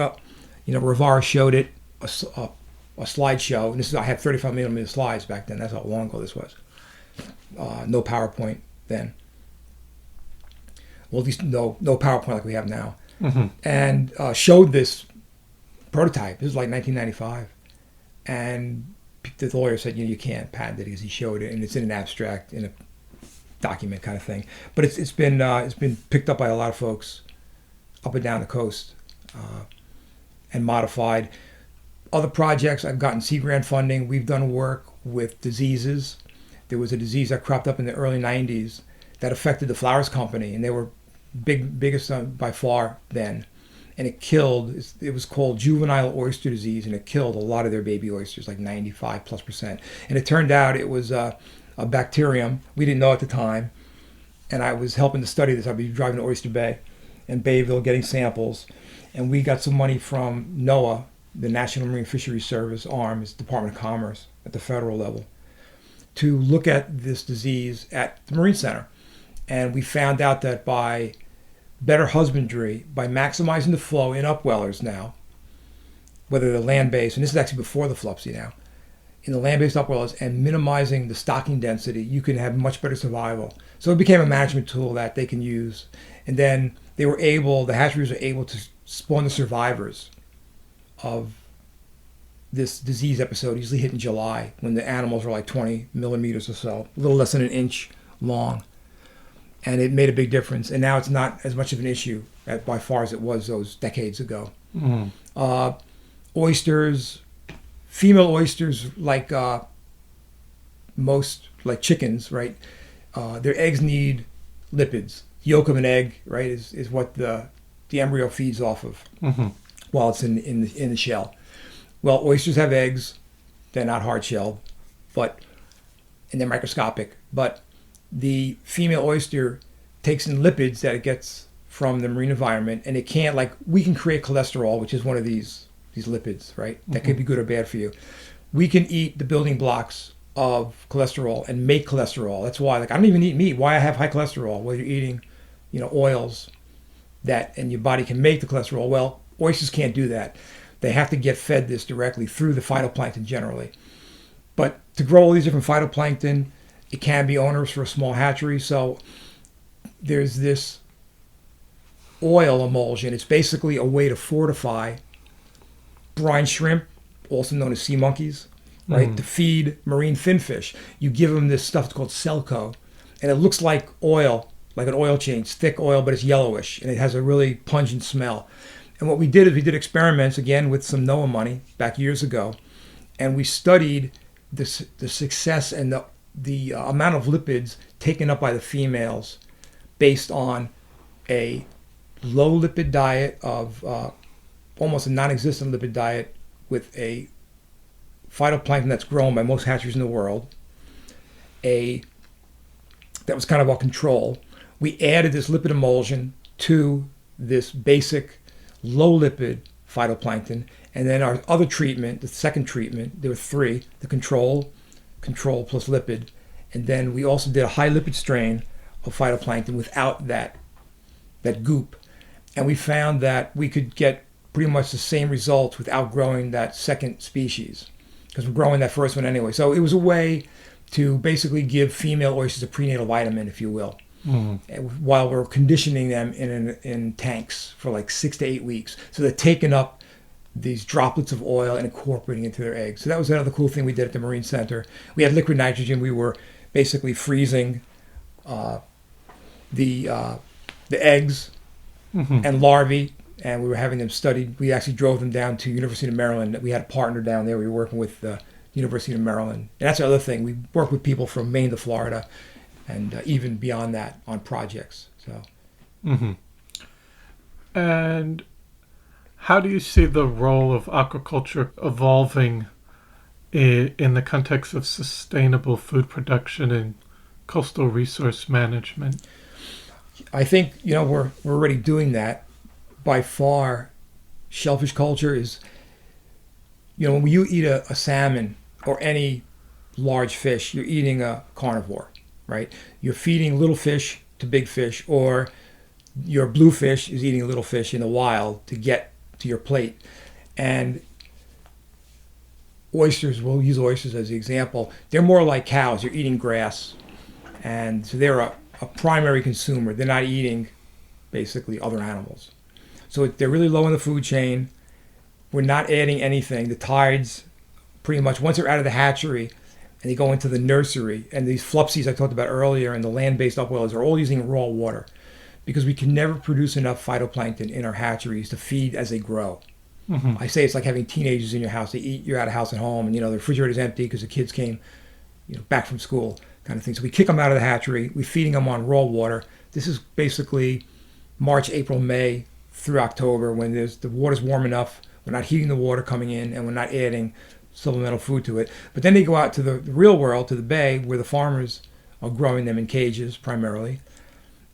Rivara showed it, a slideshow. And I had 35 millimeter slides back then. That's how long ago this was. No PowerPoint then. Well, at least no PowerPoint like we have now. Mm-hmm. And showed this prototype. This was like 1995. And the lawyer said, you can't patent it because he showed it, and it's in an abstract, in a document kind of thing. But it's been picked up by a lot of folks up and down the coast and modified. Other projects, I've gotten Sea Grant funding. We've done work with diseases. There was a disease that cropped up in the early 90s that affected the Flowers Company, and they were biggest by far then. And it killed, it was called juvenile oyster disease, and it killed a lot of their baby oysters, like 95+%. And it turned out it was a bacterium. We didn't know at the time. And I was helping to study this. I'd be driving to Oyster Bay and Bayville getting samples. And we got some money from NOAA, the National Marine Fisheries Service arm, is Department of Commerce at the federal level, to look at this disease at the Marine Center. And we found out that by better husbandry, by maximizing the flow in upwellers now, whether they're land-based, and this is actually before the FLUPSI now, in the land-based upwellers, and minimizing the stocking density, you can have much better survival. So it became a management tool that they can use. And then the hatcheries were able to spawn the survivors of this disease episode, usually hit in July, when the animals were like 20 millimeters or so, a little less than an inch long. And it made a big difference. And now it's not as much of an issue by far as it was those decades ago. Mm. Oysters, female oysters, like most, like chickens, right? Their eggs need lipids. Yolk of an egg, right, is what the embryo feeds off of while it's in the shell. Well, oysters have eggs. They're not hard-shelled, and they're microscopic. But the female oyster takes in lipids that it gets from the marine environment, and it can't, like, we can create cholesterol, which is one of these lipids, right? That could be good or bad for you. We can eat the building blocks of cholesterol and make cholesterol. That's why, like, I don't even eat meat. Why I have high cholesterol? Well, you're eating, oils and your body can make the cholesterol. Well, oysters can't do that. They have to get fed this directly through the phytoplankton generally. But to grow all these different phytoplankton, it can be onerous for a small hatchery. So there's this oil emulsion. It's basically a way to fortify brine shrimp, also known as sea monkeys, right? To feed marine finfish. You give them this stuff called Selco, and it looks like oil, like an oil change, thick oil, but it's yellowish, and it has a really pungent smell. And what we did is we did experiments, again, with some NOAA money back years ago, and we studied the success and the amount of lipids taken up by the females based on a low lipid diet of almost a non-existent lipid diet with a phytoplankton that's grown by most hatcheries in the world, that was kind of our control. We added this lipid emulsion to this basic low lipid phytoplankton, and then our other treatment, the second treatment, there were three: the control plus lipid, and then we also did a high lipid strain of phytoplankton without that goop, and we found that we could get pretty much the same results without growing that second species, because we're growing that first one anyway. So it was a way to basically give female oysters a prenatal vitamin, if you will, while we're conditioning them in tanks for like 6 to 8 weeks. So they're taking up these droplets of oil and incorporating into their eggs. So that was another cool thing we did at the Marine Center. We had liquid nitrogen. We were basically freezing the eggs and larvae, and we were having them studied. We actually drove them down to University of Maryland. We had a partner down there. We were working with the University of Maryland. And that's the other thing. We work with people from Maine to Florida and even beyond that on projects. So. And how do you see the role of aquaculture evolving in the context of sustainable food production and coastal resource management? I think, we're already doing that. By far, shellfish culture is, when you eat a salmon or any large fish, you're eating a carnivore, right? You're feeding little fish to big fish, or your bluefish is eating little fish in the wild to get to your plate. And oysters, we'll use oysters as the example, they're more like cows. You're eating grass, and so they're a primary consumer. They're not eating basically other animals. So they're really low in the food chain. We're not adding anything. The tides, pretty much, once they're out of the hatchery and they go into the nursery, and these flupsies I talked about earlier and the land-based upwellers are all using raw water, because we can never produce enough phytoplankton in our hatcheries to feed as they grow. I say it's like having teenagers in your house. They eat, you're out of house at home, and the refrigerator's empty because the kids came back from school, kind of thing. So we kick them out of the hatchery. We're feeding them on raw water. This is basically March, April, May through October, when the water's warm enough. We're not heating the water coming in, and we're not adding supplemental food to it. But then they go out to the real world, to the bay, where the farmers are growing them in cages primarily.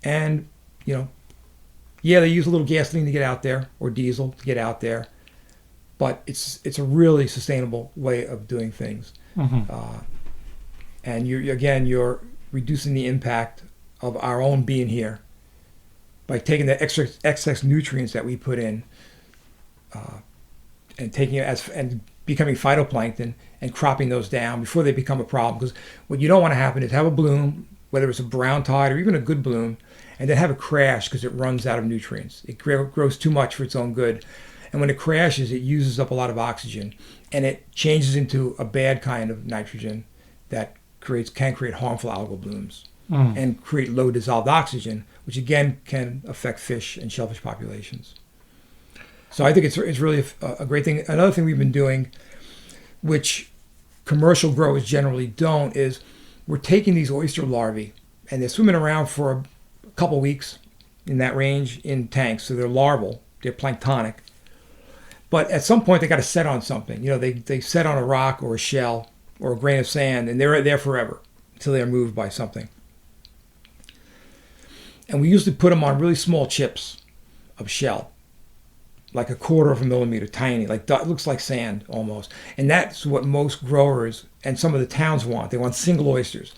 And, they use a little gasoline to get out there, or diesel to get out there. But it's a really sustainable way of doing things. And you're reducing the impact of our own being here by taking the excess nutrients that we put in and taking it and becoming phytoplankton and cropping those down before they become a problem. Because what you don't want to happen is have a bloom, whether it's a brown tide or even a good bloom, and then have a crash because it runs out of nutrients. It grows too much for its own good. And when it crashes, it uses up a lot of oxygen, and it changes into a bad kind of nitrogen that can create harmful algal blooms and create low dissolved oxygen, which again can affect fish and shellfish populations. So I think it's really a great thing. Another thing we've been doing, which commercial growers generally don't, is we're taking these oyster larvae, and they're swimming around for a couple weeks in that range in tanks. So they're larval, they're planktonic. But at some point they got to set on something. They set on a rock or a shell or a grain of sand, and they're there forever until they're moved by something. And we usually put them on really small chips of shell. like a quarter of a millimeter, tiny, like it looks like sand almost. And that's what most growers and some of the towns want. They want single oysters.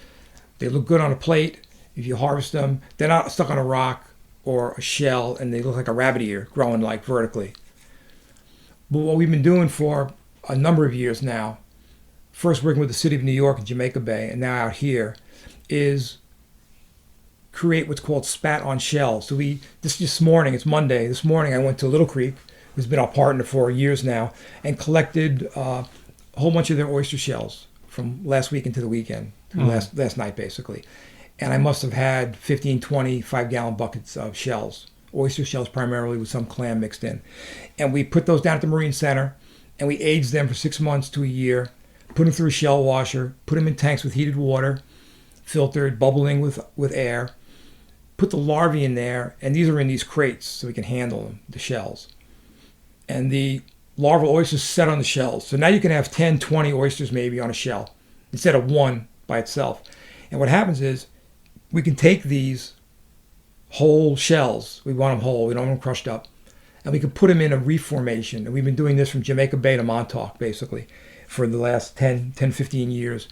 They look good on a plate. If you harvest them, they're not stuck on a rock or a shell, and they look like a rabbit ear growing like vertically. But what we've been doing for a number of years now, first working with the city of New York and Jamaica Bay, and now out here, is create what's called spat on shells. So this morning, it's Monday, this morning I went to Little Creek, who's been our partner for years now, and collected a whole bunch of their oyster shells from last week into the weekend, last night basically. And I must have had 15, 20 5-gallon buckets of shells, oyster shells primarily with some clam mixed in. And we put those down at the Marine Center, and we aged them for 6 months to a year, put them through a shell washer, put them in tanks with heated water, filtered, bubbling with air, put the larvae in there, and these are in these crates so we can handle them, the shells. And the larval oysters set on the shells. So now you can have 10, 20 oysters maybe on a shell instead of one by itself. And what happens is we can take these whole shells, we want them whole, we don't want them crushed up, and we can put them in a reef formation. And we've been doing this from Jamaica Bay to Montauk basically for the last 10, 15 years,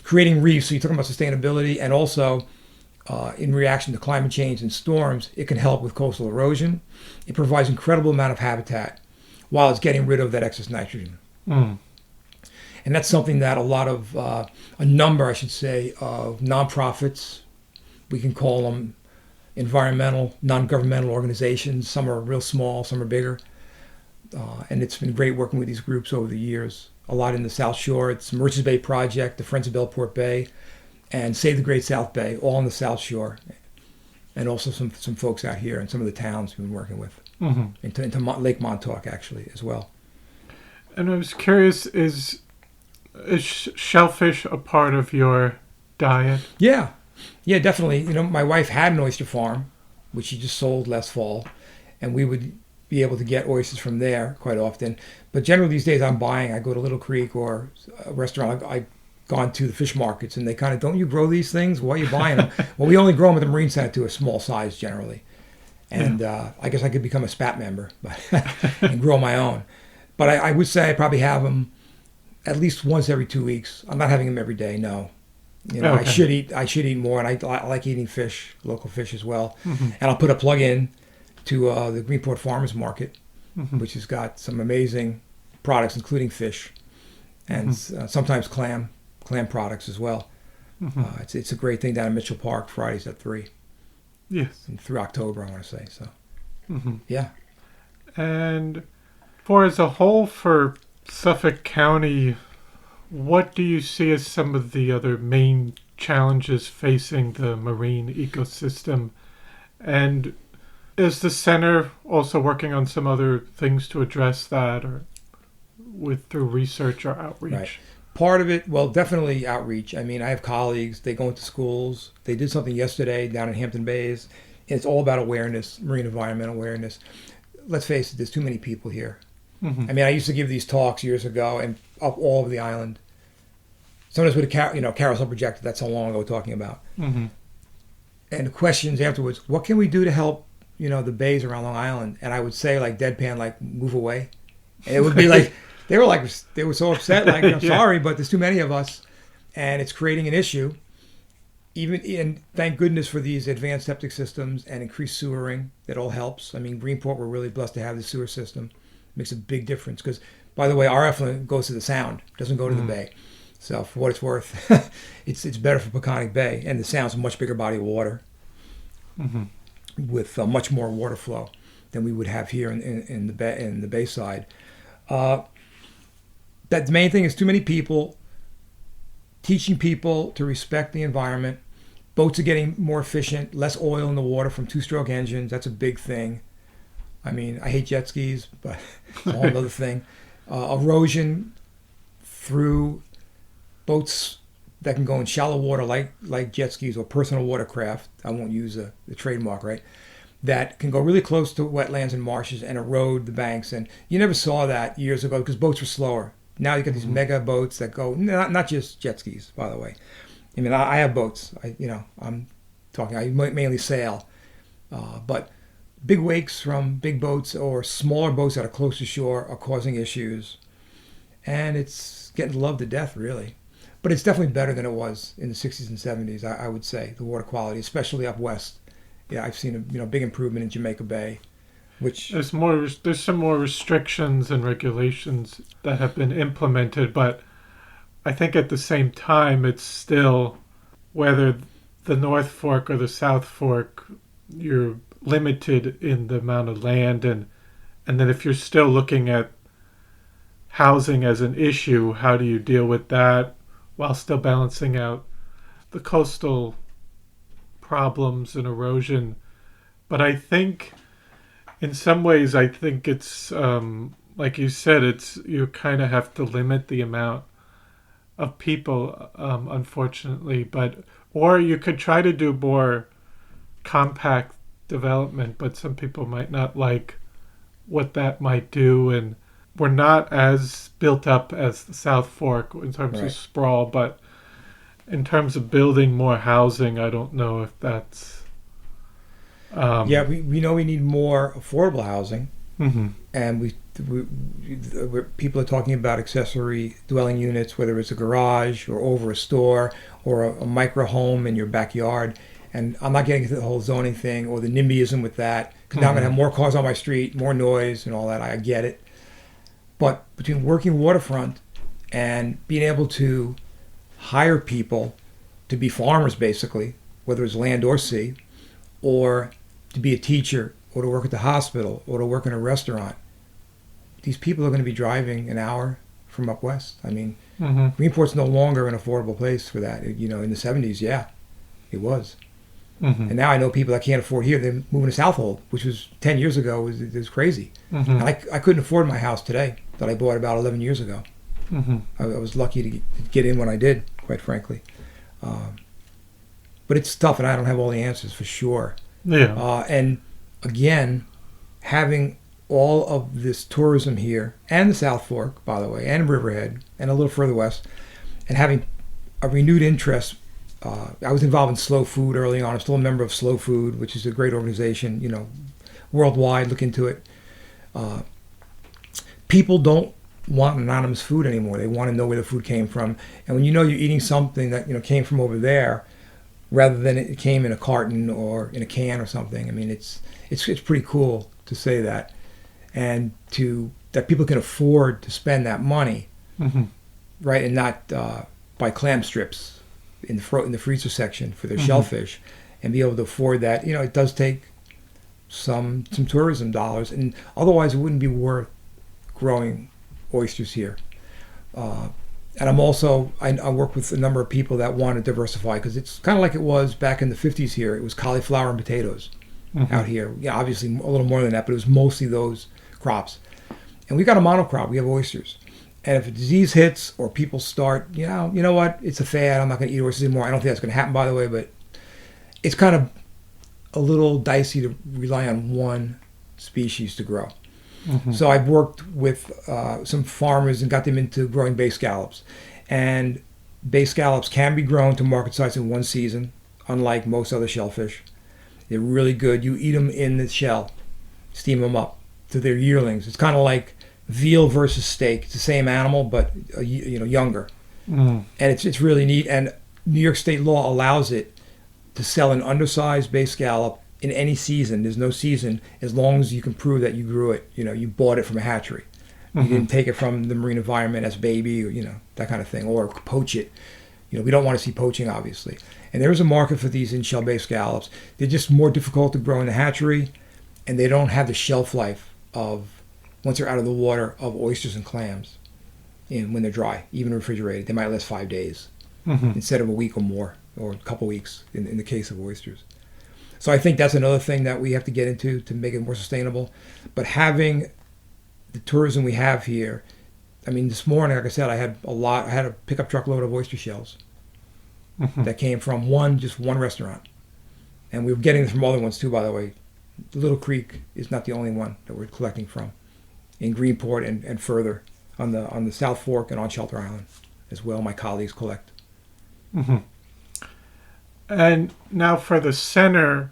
creating reefs. So you're talking about sustainability, and also in reaction to climate change and storms, it can help with coastal erosion. It provides incredible amount of habitat while it's getting rid of that excess nitrogen. And that's something that a number, I should say, of nonprofits, we can call them environmental, non-governmental organizations. Some are real small, some are bigger. And it's been great working with these groups over the years. A lot in the South Shore. It's Merchants Bay Project, the Friends of Belport Bay, and Save the Great South Bay, all on the South Shore. And also some folks out here and some of the towns we've been working with. Into Lake Montauk, actually, as well. And I was curious, is shellfish a part of your diet? Yeah, definitely. My wife had an oyster farm, which she just sold last fall, and we would be able to get oysters from there quite often. But generally these days I go to Little Creek or a restaurant. I've gone to the fish markets, and they kind of, don't you grow these things? Why are you buying them? Well, we only grow them at the Marine Center to a small size generally. And I guess I could become a SPAT member and grow my own. But I would say I probably have them at least once every 2 weeks. I'm not having them every day, no. Okay. I should eat more, and I like eating fish, local fish as well. And I'll put a plug in to the Greenport Farmers Market, which has got some amazing products, including fish, and sometimes clam products as well. It's a great thing down in Mitchell Park, Fridays at 3. Yes. And through October, I want to say. So, yeah. And as a whole for Suffolk County, what do you see as some of the other main challenges facing the marine ecosystem? And is the center also working on some other things to address that, or through research or outreach? Right. Part of it, well, definitely outreach. I mean, I have colleagues, they go into schools. They did something yesterday down in Hampton Bays. It's all about awareness, marine environmental awareness. Let's face it, there's too many people here. I mean, I used to give these talks years ago and up all over the island. Sometimes with a carousel projector, that's how long ago we're talking about. And the questions afterwards, what can we do to help, the bays around Long Island? And I would say, like deadpan, like, move away. And it would be like, they were so upset, like, I'm sorry, but there's too many of us, and it's creating an issue. And thank goodness for these advanced septic systems and increased sewering. That all helps. I mean, Greenport, we're really blessed to have the sewer system. It makes a big difference because, by the way, our effluent goes to the Sound, doesn't go to the bay. So for what it's worth, it's better for Peconic Bay, and the Sound's a much bigger body of water with much more water flow than we would have here in the bay side. That the main thing is too many people, teaching people to respect the environment. Boats are getting more efficient, less oil in the water from two-stroke engines. That's a big thing. I mean, I hate jet skis, but it's a whole other thing. Erosion through boats that can go in shallow water like jet skis or personal watercraft. I won't use the trademark, right? That can go really close to wetlands and marshes and erode the banks. And you never saw that years ago because boats were slower. Now you got these mega boats that go, not just jet skis, by the way. I mean, I have boats. I mainly sail, but big wakes from big boats or smaller boats that are close to shore are causing issues. And it's getting loved to death, really. But it's definitely better than it was in the 60s and 70s, I would say, the water quality, especially up west. Yeah, I've seen a big improvement in Jamaica Bay, which... There's some more restrictions and regulations that have been implemented, but I think at the same time it's still, whether the North Fork or the South Fork, you're limited in the amount of land, and then if you're still looking at housing as an issue, how do you deal with that while still balancing out the coastal problems and erosion? But I think in some ways, I think it's like you said, it's you kind of have to limit the amount of people, unfortunately. But or you could try to do more compact development, but some people might not like what that might do, and we're not as built up as the South Fork in terms of sprawl, but in terms of building more housing, I don't know if that's... we know we need more affordable housing, and we people are talking about accessory dwelling units, whether it's a garage or over a store or a micro home in your backyard. And I'm not getting into the whole zoning thing or the NIMBYism with that, because now I'm going to have more cars on my street, more noise and all that. I get it. But between working waterfront and being able to hire people to be farmers, basically, whether it's land or sea, or to be a teacher, or to work at the hospital, or to work in a restaurant, these people are going to be driving an hour from up west. I mean, Greenport's no longer an affordable place for that. In the 70s, yeah, it was. And now I know people that can't afford here. They're moving to Southold, which was 10 years ago. It was crazy. And I couldn't afford my house today that I bought about 11 years ago. I was lucky to get in when I did, quite frankly. But it's tough, and I don't have all the answers for sure. Yeah. And again, having all of this tourism here, and the South Fork, by the way, and Riverhead, and a little further west, and having a renewed interest. I was involved in Slow Food early on. I'm still a member of Slow Food, which is a great organization, worldwide. Look into it. People don't want anonymous food anymore. They want to know where the food came from. And when you're eating something that came from over there, rather than it came in a carton or in a can or something. I mean, it's pretty cool to say that, and that people can afford to spend that money, right, and not buy clam strips in the freezer section for their shellfish, and be able to afford that. It does take some tourism dollars, and otherwise it wouldn't be worth growing oysters here. And I'm also, I work with a number of people that want to diversify, because it's kind of like it was back in the 50s here. It was cauliflower and potatoes out here. Yeah, obviously a little more than that, but it was mostly those crops. And we got a monocrop. We have oysters. And if a disease hits or people start, you know what, it's a fad, I'm not going to eat oysters anymore. I don't think that's going to happen, by the way, but it's kind of a little dicey to rely on one species to grow. So I've worked with some farmers and got them into growing bay scallops. And bay scallops can be grown to market size in one season, unlike most other shellfish. They're really good. You eat them in the shell, steam them up to their yearlings. It's kind of like veal versus steak. It's the same animal, but younger. And it's really neat. And New York state law allows it to sell an undersized bay scallop in any season. There's no season, as long as you can prove that you grew it. You bought it from a hatchery. You didn't take it from the marine environment as baby, or that kind of thing, or poach it. We don't want to see poaching, obviously. And there is a market for these in-shell bay scallops. They're just more difficult to grow in the hatchery, and they don't have the shelf life of, once they're out of the water, of oysters and clams. And when they're dry, even refrigerated, they might last 5 days instead of a week or more, or a couple weeks in the case of oysters. So I think that's another thing that we have to get into to make it more sustainable. But having the tourism we have here, I mean, this morning, like I said, I had a pickup truckload of oyster shells that came from just one restaurant. And we were getting them from other ones too, by the way. Little Creek is not the only one that we're collecting from. In Greenport and further on the South Fork and on Shelter Island as well, my colleagues collect. And now for the center,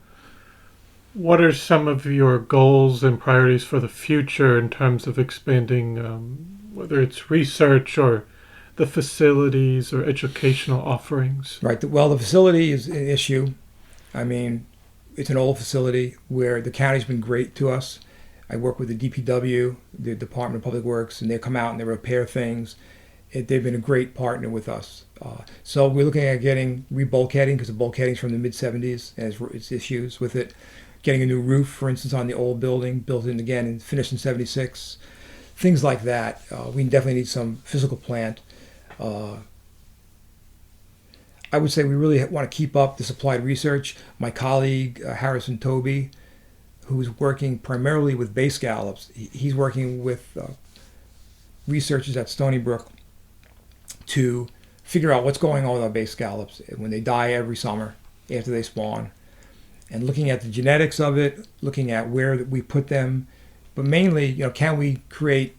What are some of your goals and priorities for the future in terms of expanding, whether it's research or the facilities or educational offerings? Right. Well, the facility is an issue. I mean, it's an old facility where the county's been great to us. I work with the DPW, the Department of Public Works, and they come out and they repair things. They've been a great partner with us. So we're looking at getting rebulkheading because the bulkheading's from the mid-'70s and it's issues with it. Getting a new roof, for instance, on the old building, built in again and finished in '76. Things like that. We definitely need some physical plant. I would say we really want to keep up this applied research. My colleague, Harrison Toby, who's working primarily with bay scallops, he's working with researchers at Stony Brook to figure out what's going on with our bay scallops when they die every summer after they spawn, and looking at the genetics of it, looking at where we put them, but mainly, can we create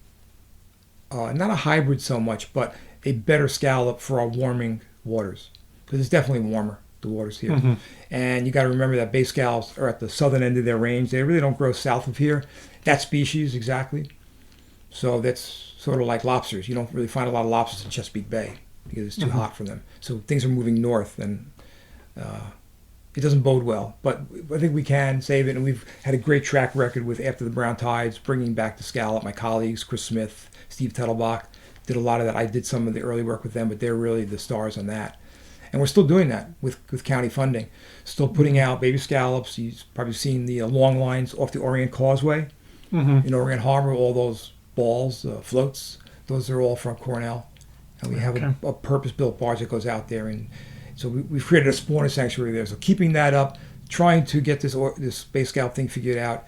not a hybrid so much, but a better scallop for our warming waters, because it's definitely warmer, the waters here. Mm-hmm. And you got to remember that bay scallops are at the southern end of their range. They really don't grow south of here, that species exactly. So that's sort of like lobsters. You don't really find a lot of lobsters in Chesapeake Bay because it's too mm-hmm. hot for them. So things are moving north, and it doesn't bode well. But I think we can save it, and we've had a great track record with after the brown tides, bringing back the scallop. My colleagues, Chris Smith, Steve Tettelbach, did a lot of that. I did some of the early work with them, but they're really the stars on that. And we're still doing that with county funding. Still putting out baby scallops. You've probably seen the long lines off the Orient Causeway mm-hmm. in Orient Harbor, all those balls, floats. Those are all from Cornell. And we have a purpose-built barge that goes out there. And so we've created a spawner sanctuary there. So keeping that up, trying to get this bay scallop thing figured out,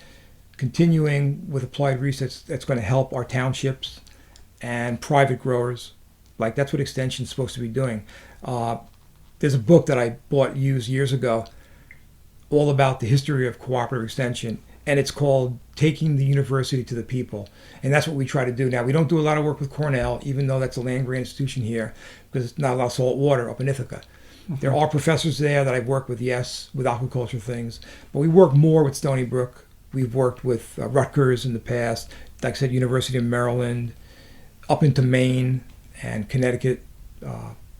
continuing with applied research that's going to help our townships and private growers. Like, that's what Extension's supposed to be doing. There's a book that I bought used years ago all about the history of cooperative extension, and it's called Taking the University to the People. And that's what we try to do now. We don't do a lot of work with Cornell, even though that's a land-grant institution here, because it's not a lot of salt water up in Ithaca. Mm-hmm. There are professors there that I've worked with, yes, with aquaculture things, but we work more with Stony Brook. We've worked with Rutgers in the past, like I said, University of Maryland, up into Maine and Connecticut,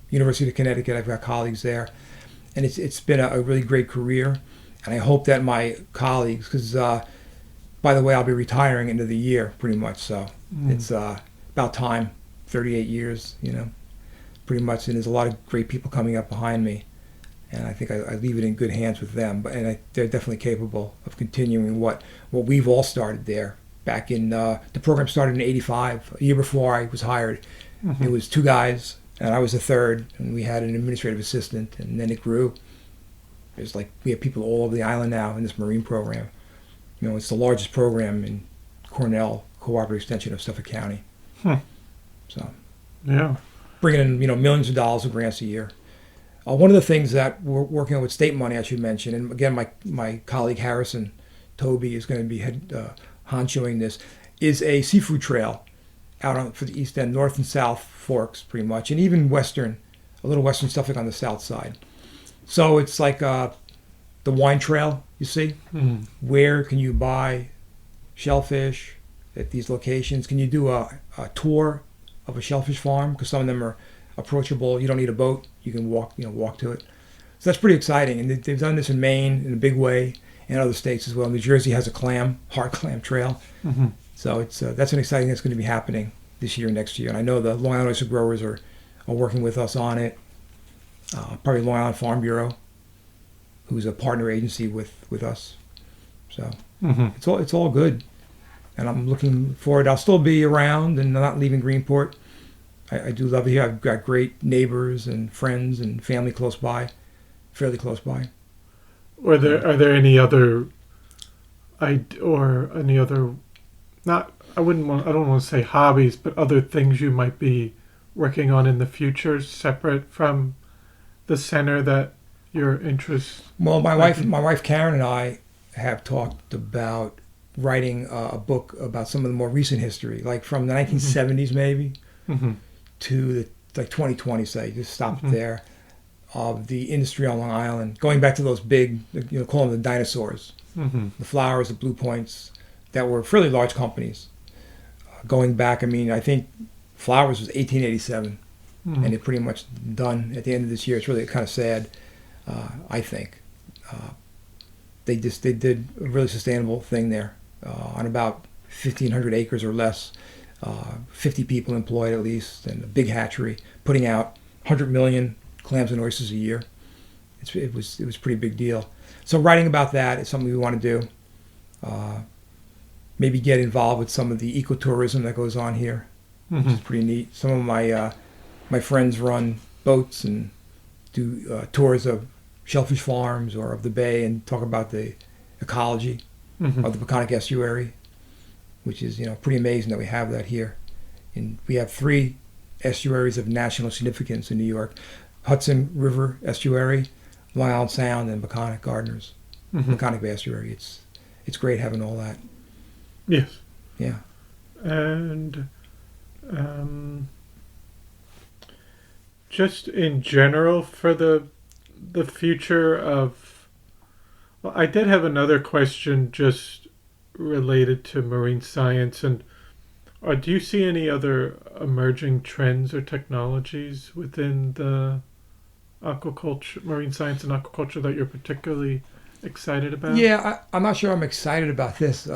University of Connecticut. I've got colleagues there, and it's been a really great career. And I hope that my colleagues, because by the way, I'll be retiring into the year pretty much, so it's about time. 38 years, pretty much, and there's a lot of great people coming up behind me, and I think I leave it in good hands with them. But they're definitely capable of continuing what we've all started there. Back in the program started in '85, a year before I was hired. Mm-hmm. It was 2 guys, and I was the third, and we had an administrative assistant, and then it grew. There's we have people all over the island now in this marine program. It's the largest program in Cornell Cooperative Extension of Suffolk County. So, yeah, bringing in millions of dollars of grants a year. One of the things that we're working on with state money, I should mention, and again, my colleague Harrison Toby is going to be honchoing this, is a seafood trail out for the east end, north and south forks, pretty much, and even a little western Suffolk on the south side. So it's like the wine trail, you see? Mm-hmm. Where can you buy shellfish at these locations? Can you do a tour of a shellfish farm? Because some of them are approachable. You don't need a boat. You can walk to it. So that's pretty exciting. And they've done this in Maine in a big way, and other states as well. New Jersey has a hard clam trail. Mm-hmm. So that's an exciting that's going to be happening this year, next year. And I know the Long Island oyster growers are working with us on it. Probably Long Island Farm Bureau, who's a partner agency with us. So mm-hmm. it's all good, and I'm looking forward. I'll still be around and not leaving Greenport. I do love it here. I've got great neighbors and friends and family fairly close by. Are there any other I don't want to say hobbies, but other things you might be working on in the future separate from the center that your interests? Well, my wife Karen and I have talked about writing a book about some of the more recent history, like from the 1970s maybe mm-hmm. to 2020, say, just stop mm-hmm. there. of the industry on Long Island, going back to those big, call them the dinosaurs, the Flowers, the Blue Points, that were fairly large companies. Going back, I mean, I think Flowers was 1887, and they're pretty much done at the end of this year. It's really kind of sad, I think. They did a really sustainable thing there on about 1,500 acres or less, 50 people employed at least, and a big hatchery, putting out 100 million clams and oysters a year. It was a pretty big deal. So writing about that is something we want to do. Maybe get involved with some of the ecotourism that goes on here, which is pretty neat. Some of my friends run boats and do tours of Shellfish Farms or of the bay and talk about the ecology of the Peconic Estuary, which is pretty amazing that we have that here. And we have 3 estuaries of national significance in New York: Hudson River Estuary, Long Island Sound, and Peconic Gardeners. Peconic Bay Estuary. It's great having all that. Yes. Yeah. And just in general for the future of... Well, I did have another question just related to marine science. And do you see any other emerging trends or technologies within the aquaculture, marine science and aquaculture that you're particularly excited about? Yeah, I'm not sure I'm excited about this.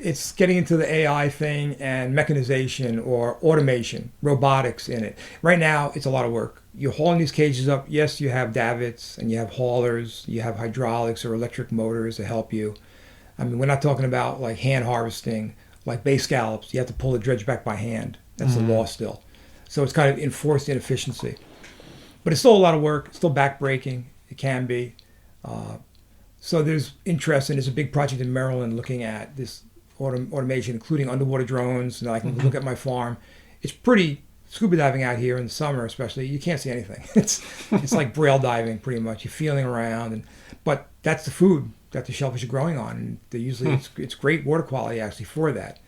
It's getting into the AI thing and mechanization or automation, robotics in it. Right now, it's a lot of work. You're hauling these cages up. Yes, you have davits and you have haulers. You have hydraulics or electric motors to help you. I mean, we're not talking about like hand harvesting, like bay scallops. You have to pull the dredge back by hand. That's the law still. So it's kind of enforced inefficiency. But it's still a lot of work. It's still backbreaking. It can be. So there's interest, and there's a big project in Maryland looking at this automation, including underwater drones. Now I can look at my farm. It's pretty scuba diving out here in the summer, especially. You can't see anything. It's like braille diving, pretty much. You're feeling around, but that's the food that the shellfish are growing on, and they usually it's great water quality actually for that.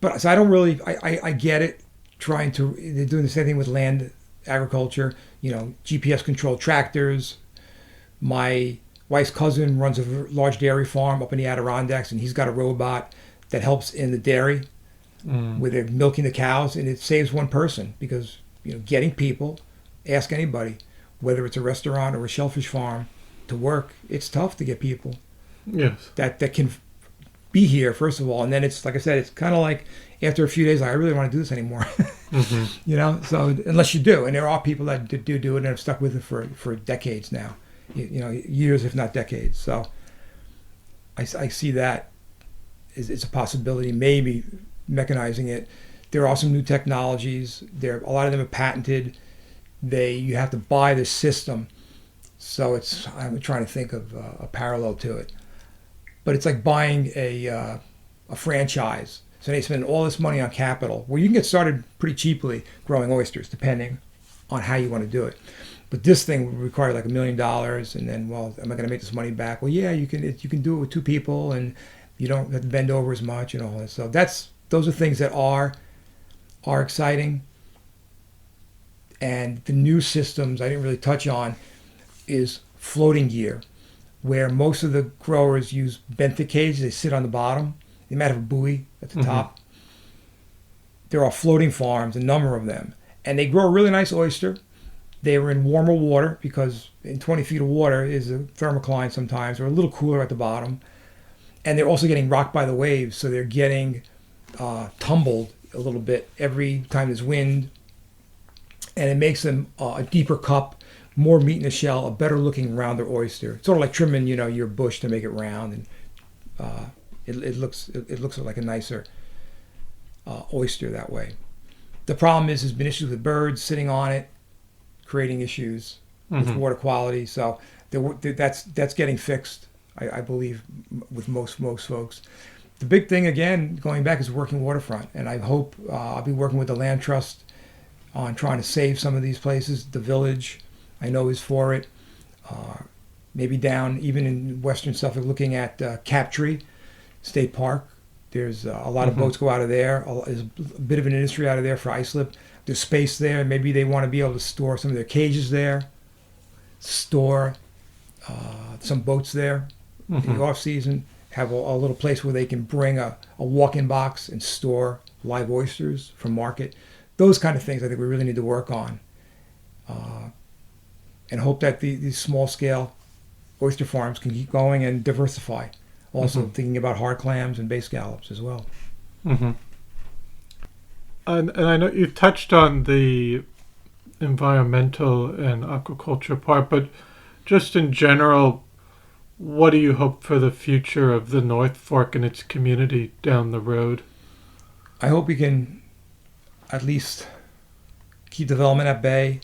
But so I don't really I get it. They're doing the same thing with land agriculture. GPS controlled tractors. My wife's cousin runs a large dairy farm up in the Adirondacks, and he's got a robot that helps in the dairy where they're milking the cows, and it saves one person because getting people, ask anybody, whether it's a restaurant or a shellfish farm, to work, it's tough to get people. Yes. That can be here first of all, and then it's like I said, it's kind of like after a few days, I really don't want to do this anymore. So unless you do, and there are people that do it and have stuck with it for decades now. Years, if not decades. So I see that it's a possibility, maybe mechanizing it. There are some new technologies. A lot of them are patented. You have to buy the system. So I'm trying to think of a parallel to it. But it's like buying a franchise. So they spend all this money on capital. Well, you can get started pretty cheaply growing oysters, depending on how you want to do it. But this thing would require like $1 million, and then, well, am I going to make this money back? Well, yeah, you can do it with 2 people, and you don't have to bend over as much and all that. So those are things that are exciting. And the new systems I didn't really touch on is floating gear, where most of the growers use benthic cages. They sit on the bottom. They might have a buoy at the top. There are floating farms, a number of them, and they grow a really nice oyster. They were in warmer water because in 20 feet of water is a thermocline sometimes, or a little cooler at the bottom. And they're also getting rocked by the waves, so they're getting tumbled a little bit every time there's wind. And it makes them a deeper cup, more meat in the shell, a better looking, rounder oyster. It's sort of like trimming, your bush to make it round, and it looks like a nicer oyster that way. The problem is there's been issues with birds sitting on it, creating issues with water quality. So that's getting fixed, I believe, with most folks. The big thing, again, going back, is working waterfront. And I hope I'll be working with the Land Trust on trying to save some of these places. The Village, I know, is for it. Maybe down, even in western Suffolk, looking at Captree State Park. There's a lot of boats go out of there. There's a bit of an industry out of there for Islip. there's space there. Maybe they want to be able to store some of their cages there, store some boats there in the off season, have a little place where they can bring a walk-in box and store live oysters from market. Those kind of things I think we really need to work on, and hope that these small-scale oyster farms can keep going and diversify. Also thinking about hard clams and bay scallops as well. Mm-hmm. And I know you touched on the environmental and aquaculture part, but just in general, what do you hope for the future of the North Fork and its community down the road? I hope we can at least keep development at bay,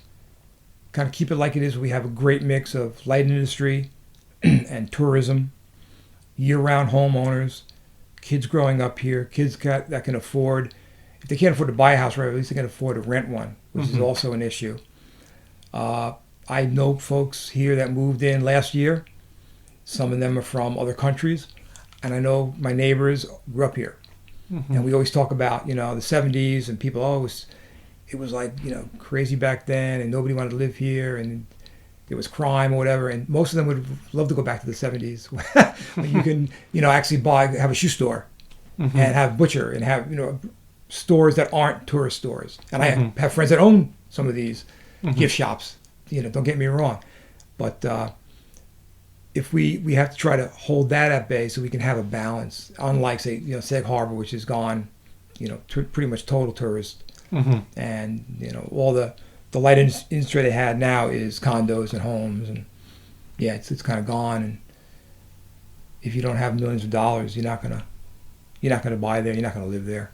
kind of keep it like it is. We have a great mix of light industry and tourism, year-round homeowners, kids growing up here, kids that can afford, if they can't afford to buy a house, right, at least they can afford to rent one, which is also an issue. I know folks here that moved in last year. Some of them are from other countries, and I know my neighbors grew up here. And we always talk about, the 70s, and people always, it was like, crazy back then, and nobody wanted to live here, and it was crime or whatever. And most of them would love to go back to the 70s when you can, actually have a shoe store and have a butcher and have, stores that aren't tourist stores. And I have friends that own some of these gift shops, don't get me wrong. But if we have to try to hold that at bay so we can have a balance, unlike, say, Sag Harbor, which is gone, pretty much total tourist. And, all the light industry they had now is condos and homes. And, yeah, it's kind of gone. And if you don't have millions of dollars, you're not gonna buy there. You're not gonna live there.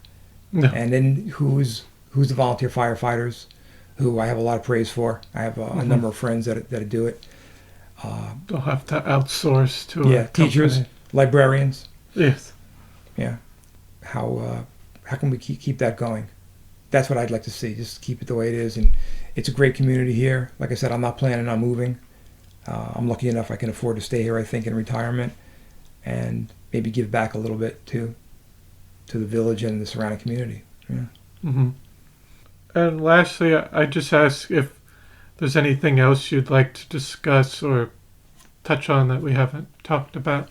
No. And then who's the volunteer firefighters, who I have a lot of praise for. I have a number of friends that do it. They'll have to outsource to teachers, librarians. Yes. Yeah. How can we keep that going? That's what I'd like to see. Just keep it the way it is. And it's a great community here. Like I said, I'm not planning on moving. I'm lucky enough I can afford to stay here, I think, in retirement, and maybe give back a little bit to the village and the surrounding community. Yeah. And lastly, I just ask if there's anything else you'd like to discuss or touch on that we haven't talked about.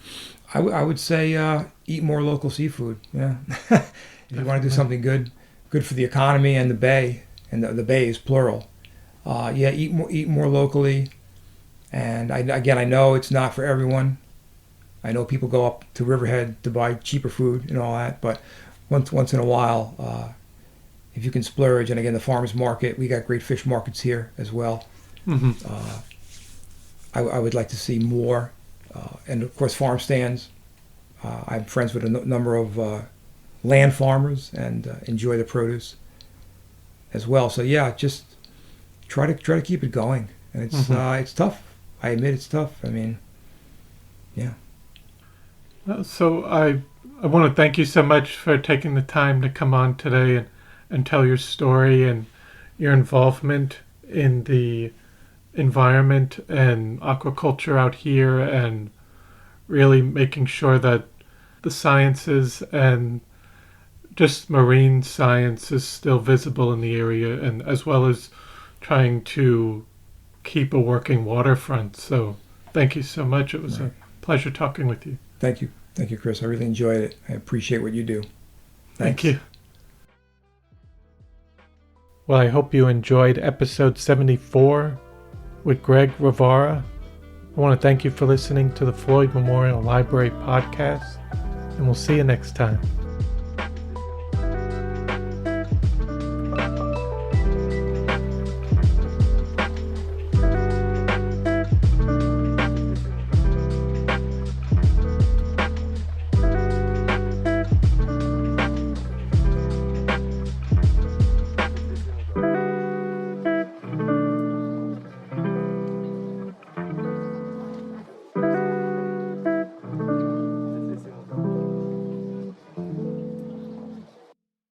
I would say eat more local seafood. Yeah. If you want to do something good for the economy and the bay, and the bay is plural. Eat more locally. And I know it's not for everyone. I know people go up to Riverhead to buy cheaper food and all that, but once in a while, if you can splurge, and again, the farmers market, we got great fish markets here as well. I would like to see more, and of course, farm stands. I'm friends with a number of land farmers and enjoy the produce as well. So yeah, just try to keep it going, and it's tough. I admit it's tough. I mean, yeah. So I want to thank you so much for taking the time to come on today and tell your story and your involvement in the environment and aquaculture out here, and really making sure that the sciences and just marine science is still visible in the area, and as well as trying to keep a working waterfront. So thank you so much. It was a pleasure talking with you. Thank you. Thank you, Chris. I really enjoyed it. I appreciate what you do. Thank you. Well, I hope you enjoyed episode 74 with Gregg Rivara. I want to thank you for listening to the Floyd Memorial Library podcast, and we'll see you next time.